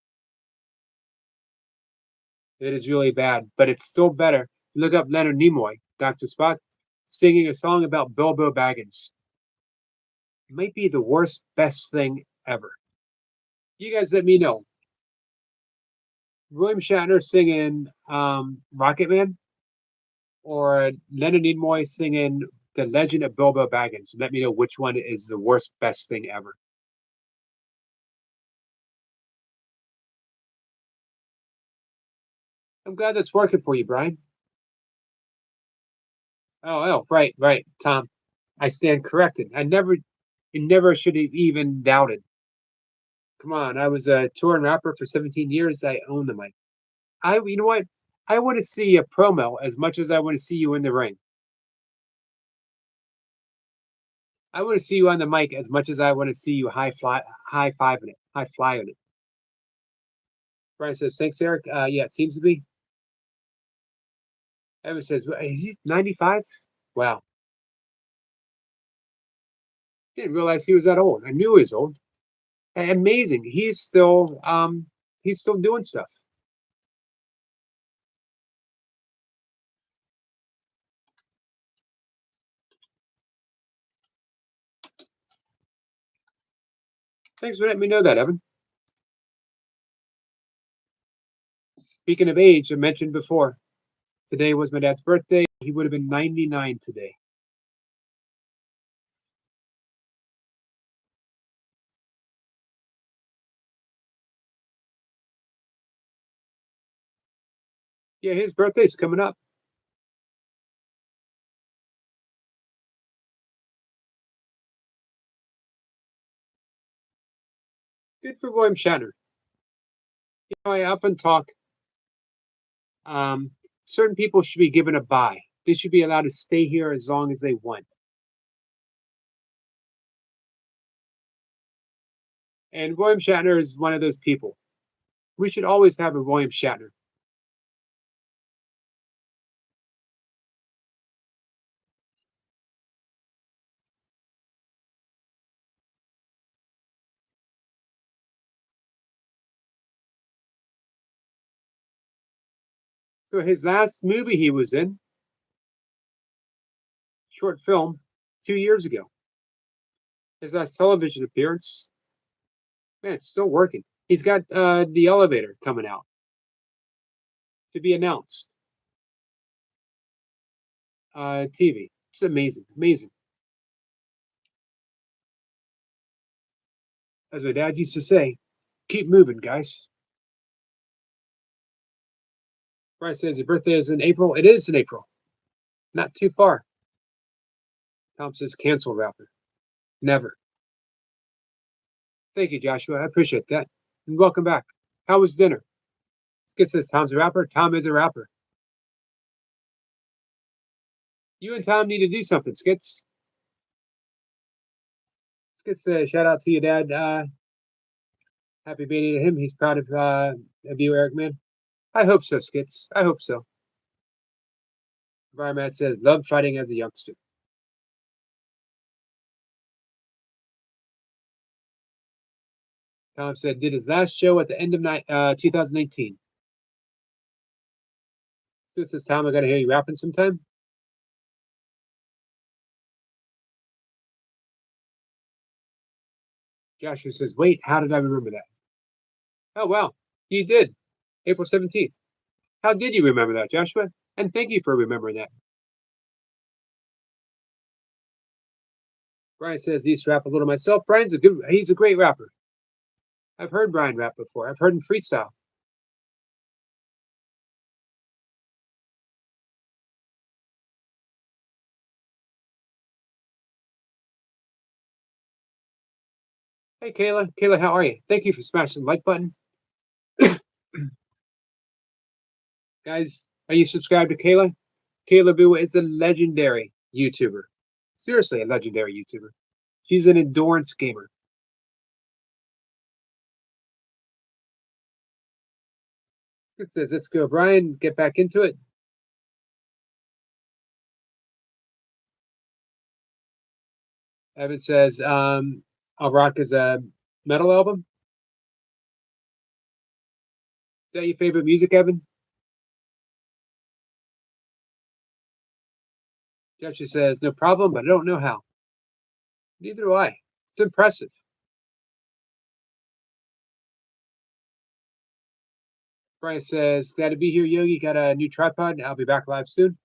It is really bad, but it's still better. Look up Leonard Nimoy, Dr. Spock, singing a song about Bilbo Baggins. It might be the worst, best thing ever. You guys let me know. William Shatner singing Rocket Man or Leonard Nimoy singing The Legend of Bilbo Baggins. Let me know which one is the worst, best thing ever. I'm glad that's working for you, Brian. Oh, right, Tom. I stand corrected. You never should have even doubted. Come on, I was a touring rapper for 17 years. I own the mic. You know what? I want to see a promo as much as I want to see you in the ring. I want to see you on the mic as much as I want to see you high fiving it, high flying it. Brian says, "Thanks, Eric." Yeah, it seems to be. Evan says, "He's 95." Wow, didn't realize he was that old. I knew he was old. Amazing. He's still doing stuff. Thanks for letting me know that, Evan. Speaking of age, I mentioned before, today was my dad's birthday. He would have been 99 today. Yeah, his birthday's coming up. Good for William Shatner. You know, I often talk. Um, certain people should be given a bye. They should be allowed to stay here as long as they want. And William Shatner is one of those people. We should always have a William Shatner. So his last movie he was in, short film, 2 years ago. His last television appearance, man, it's still working. He's got The Elevator coming out to be announced. TV. It's amazing, amazing. As my dad used to say, keep moving, guys. Bryce says your birthday is in April. It is in April. Not too far. Tom says cancel rapper. Never. Thank you, Joshua. I appreciate that. And welcome back. How was dinner? Skit says Tom's a rapper. Tom is a rapper. You and Tom need to do something, Skits. Skits says shout out to your dad. Happy birthday to him. He's proud of you, Eric, man. I hope so, Skits. I hope so. Brian says loved fighting as a youngster. Tom said did his last show at the end of 2018. Since this time, I got to hear you rapping sometime. Joshua says, wait, how did I remember that? Oh, wow, you did. April 17th. How did you remember that, Joshua? And thank you for remembering that. Brian says, he used to rap a little myself. He's a great rapper. I've heard Brian rap before. I've heard him freestyle. Hey, Kayla. Kayla, how are you? Thank you for smashing the like button. Guys, are you subscribed to Kayla? Kayla Boo is a legendary YouTuber. Seriously, a legendary YouTuber. She's an endurance gamer. It says, let's go, Brian. Get back into it. Evan says, I'll rock is a metal album. Is that your favorite music, Evan? Joshua says, no problem, but I don't know how. Neither do I. It's impressive. Brian says, glad to be here, Yogi. Got a new tripod. I'll be back live soon.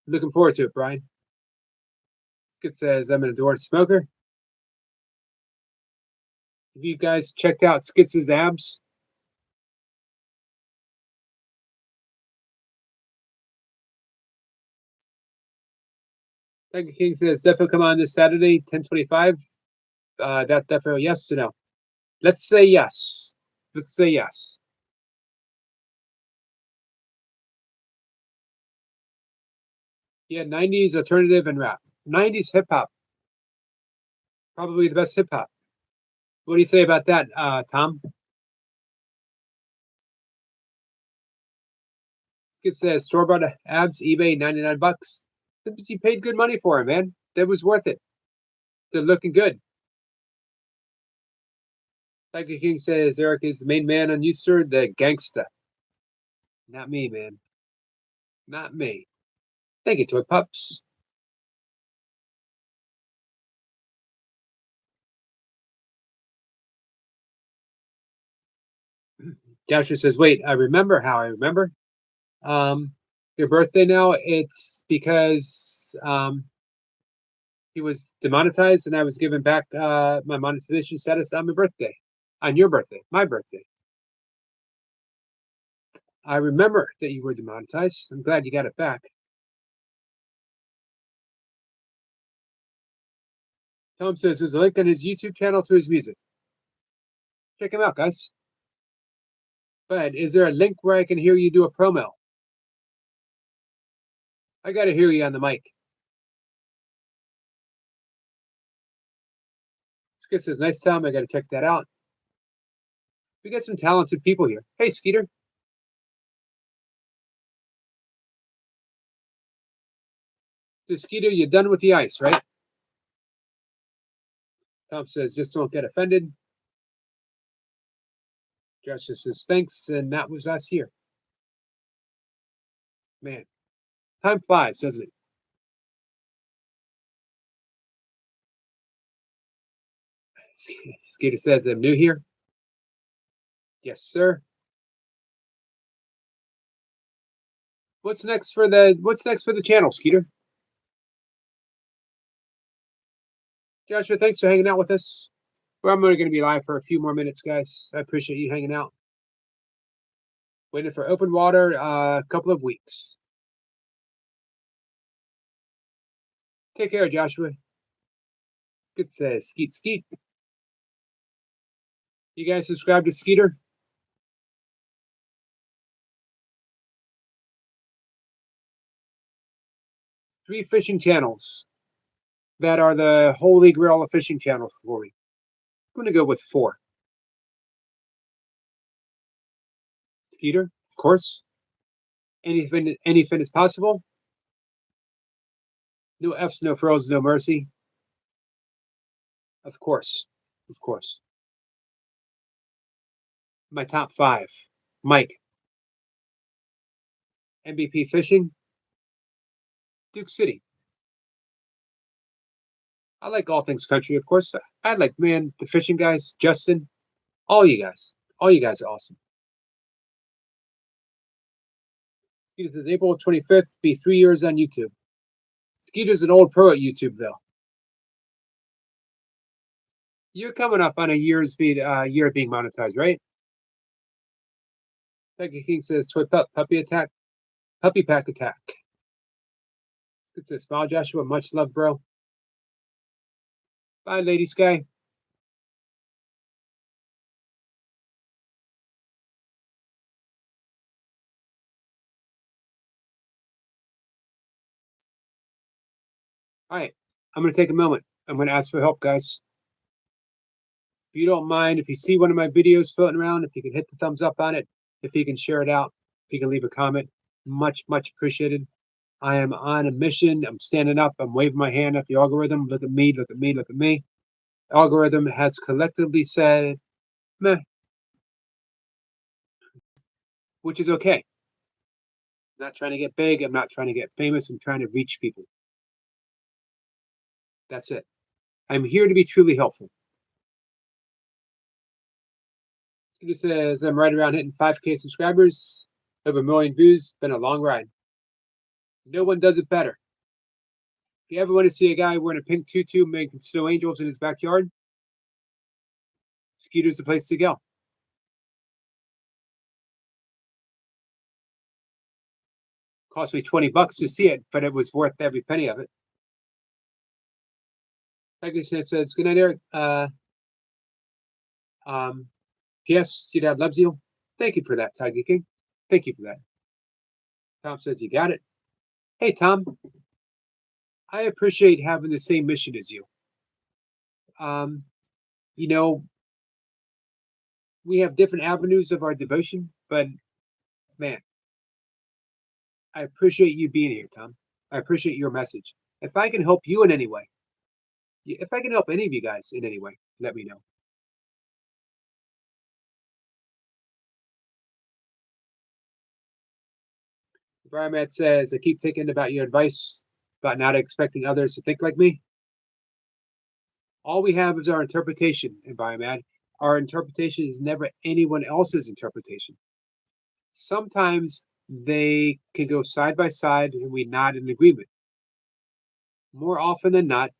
Looking forward to it, Brian. Skit says, I'm an endurance smoker. Have you guys checked out Skits' abs? Tiger King says, definitely come on this Saturday, 10:25. That definitely yes or no? Let's say yes. Let's say yes. Yeah, 90s alternative and rap. 90s hip hop. Probably the best hip hop. What do you say about that, Tom? Skit says, store bought abs, eBay, $99. You paid good money for him, man. That was worth it. They're looking good. Tiger King says, Eric is the main man on Uster, the gangsta. Not me, man. Not me. Thank you, Toy Pups. Joshua says, wait, I remember how I remember. Your birthday now, it's because he was demonetized and I was given back my monetization status on my birthday. On your birthday, my birthday. I remember that you were demonetized. I'm glad you got it back. Tom says there's a link on his YouTube channel to his music. Check him out, guys. But is there a link where I can hear you do a promo? I got to hear you on the mic. Skit says, nice Tom. I got to check that out. We got some talented people here. Hey, Skeeter. So, Skeeter, you're done with the ice, right? Tom says, just don't get offended. Josh says, thanks. And that was us here. Man, time flies, doesn't it? Skeeter says, I'm new here. Yes, sir. What's next for the channel, Skeeter? Joshua, thanks for hanging out with us. Well, I'm only going to be live for a few more minutes, guys. I appreciate you hanging out. Waiting for open water a couple of weeks. Take care, Joshua. Skeet says, skeet, skeet. You guys subscribe to Skeeter? Three fishing channels that are the holy grail of fishing channels for me. I'm going to go with 4. Skeeter, of course. Anything is possible. No F's, no frills, no mercy. Of course. Of course. My top 5. Mike. MVP Fishing. Duke City. I like all things country, of course. I like, man, the fishing guys, Justin, all you guys. All you guys are awesome. Skeeter says April 25th, be 3 years on YouTube. Skeeter's an old pro at YouTube, though. You're coming up on a year of being monetized, right? Tiger King says toy puppy attack, puppy pack attack. It says smile, Joshua. Much love, bro. Bye, Lady Sky. All right. I'm going to take a moment. I'm going to ask for help, guys. If you don't mind, if you see one of my videos floating around, if you can hit the thumbs up on it, if you can share it out, if you can leave a comment, much, much appreciated. I am on a mission. I'm standing up. I'm waving my hand at the algorithm. Look at me, look at me, look at me. The algorithm has collectively said, meh, which is okay. I'm not trying to get big. I'm not trying to get famous. I'm trying to reach people. That's it. I'm here to be truly helpful. It says I'm right around hitting 5K subscribers, over 1 million views. Been a long ride. No one does it better. If you ever want to see a guy wearing a pink tutu making snow angels in his backyard, Skeeter's the place to go. Cost me $20 to see it, but it was worth every penny of it. Tiger says, "Good night, Eric. P.S. Your dad loves you." Thank you for that, Tiger King. Thank you for that. Tom says, "You got it." Hey, Tom. I appreciate having the same mission as you. You know, we have different avenues of our devotion, but man, I appreciate you being here, Tom. I appreciate your message. If I can help you in any way, if I can help any of you guys in any way, let me know. Environment says, "I keep thinking about your advice about not expecting others to think like me." All we have is our interpretation, Environment. Our interpretation is never anyone else's interpretation. Sometimes they can go side by side and we nod in agreement. More often than not,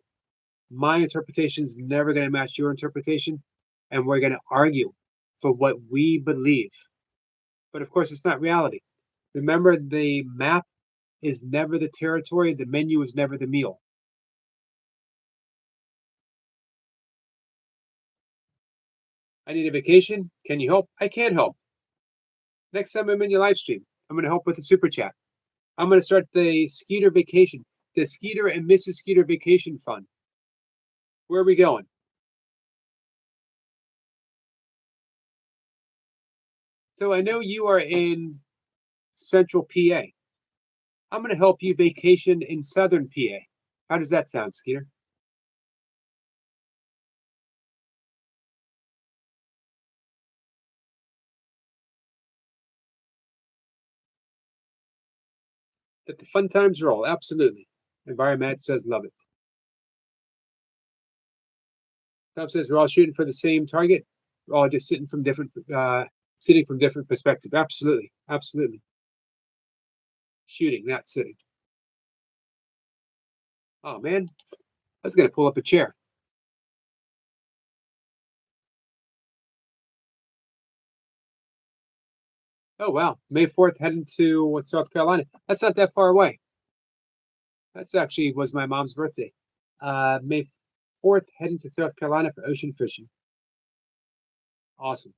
my interpretation is never going to match your interpretation, and we're going to argue for what we believe. But of course, it's not reality. Remember, the map is never the territory, the menu is never the meal. I need a vacation. Can you help? I can help. Next time I'm in your live stream, I'm going to help with the super chat. I'm going to start the Skeeter vacation, the Skeeter and Mrs. Skeeter vacation fund. Where are we going? So I know you are in Central PA. I'm going to help you vacation in Southern PA. How does that sound, Skeeter? That the fun times roll, absolutely. Environment says love it. Tom says we're all shooting for the same target. We're all just sitting from different perspectives. Absolutely, absolutely. Shooting, not sitting. Oh man, I was gonna pull up a chair. Oh wow, May 4th heading to South Carolina. That's not that far away. That's actually was my mom's birthday. May 4th heading to South Carolina for ocean fishing. Awesome.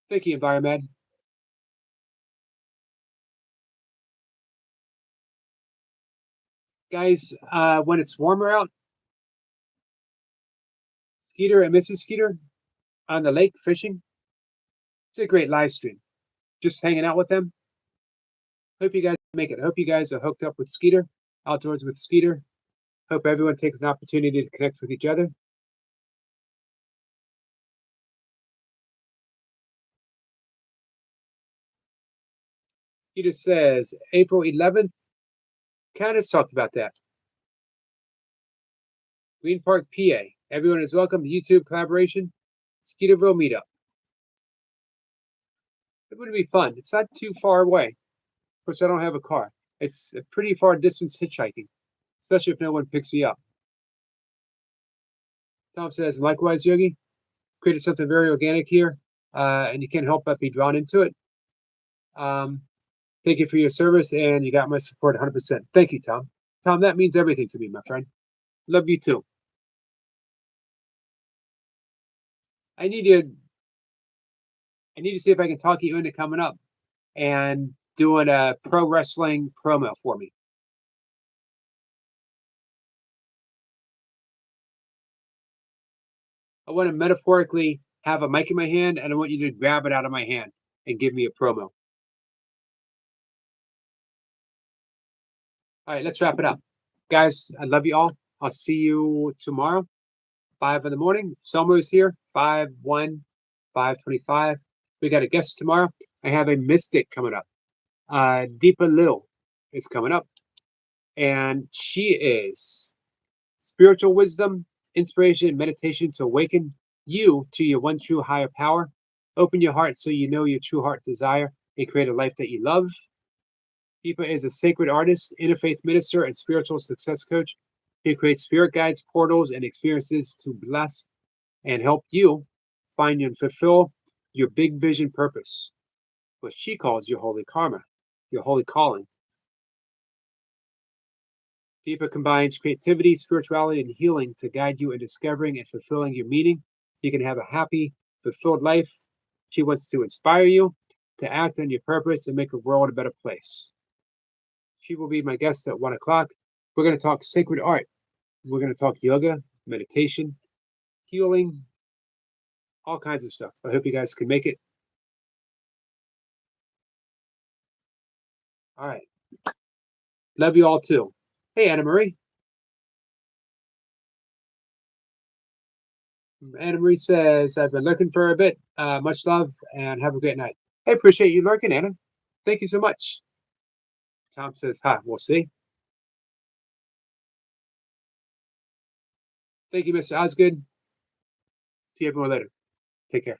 Thank you, Environmed. Guys, when it's warmer out, Skeeter and Mrs. Skeeter on the lake fishing. It's a great live stream. Just hanging out with them. Hope you guys make it. Hope you guys are hooked up with Skeeter, outdoors with Skeeter. Hope everyone takes an opportunity to connect with each other. Skeeter says April 11th. Candace talked about that. Green Park, PA. Everyone is welcome to YouTube collaboration. Skeeterville meetup. It would be fun. It's not too far away. Of course, I don't have a car. It's a pretty far distance hitchhiking, especially if no one picks me up. Tom says, likewise, Yogi. Created something very organic here, and you can't help but be drawn into it. Thank you for your service, and you got my support 100%. Thank you, Tom. Tom, that means everything to me, my friend. Love you too. I need to see if I can talk you into coming up. and doing a pro wrestling promo for me. I want to metaphorically have a mic in my hand, and I want you to grab it out of my hand and give me a promo. All right, let's wrap it up. Guys, I love you all. I'll see you tomorrow, 5 in the morning. Selma's here, 5-1, 5:25. We got a guest tomorrow. I have a mystic coming up. Deepa Lil is coming up. And she is spiritual wisdom, inspiration, and meditation to awaken you to your one true higher power. Open your heart so you know your true heart desire and create a life that you love. Deepa is a sacred artist, interfaith minister, and spiritual success coach. He creates spirit guides, portals, and experiences to bless and help you find and fulfill your big vision purpose, what she calls your holy karma, your holy calling. Deepa combines creativity, spirituality, and healing to guide you in discovering and fulfilling your meaning so you can have a happy, fulfilled life. She wants to inspire you to act on your purpose and make the world a better place. She will be my guest at 1 o'clock. We're going to talk sacred art. We're going to talk yoga, meditation, healing, all kinds of stuff. I hope you guys can make it. All right. Love you all too. Hey, Anna Marie. Anna Marie says, I've been lurking for a bit. Much love and have a great night. I appreciate you lurking, Anna. Thank you so much. Tom says, hi, we'll see. Thank you, Mr. Osgood. See everyone later. Take care.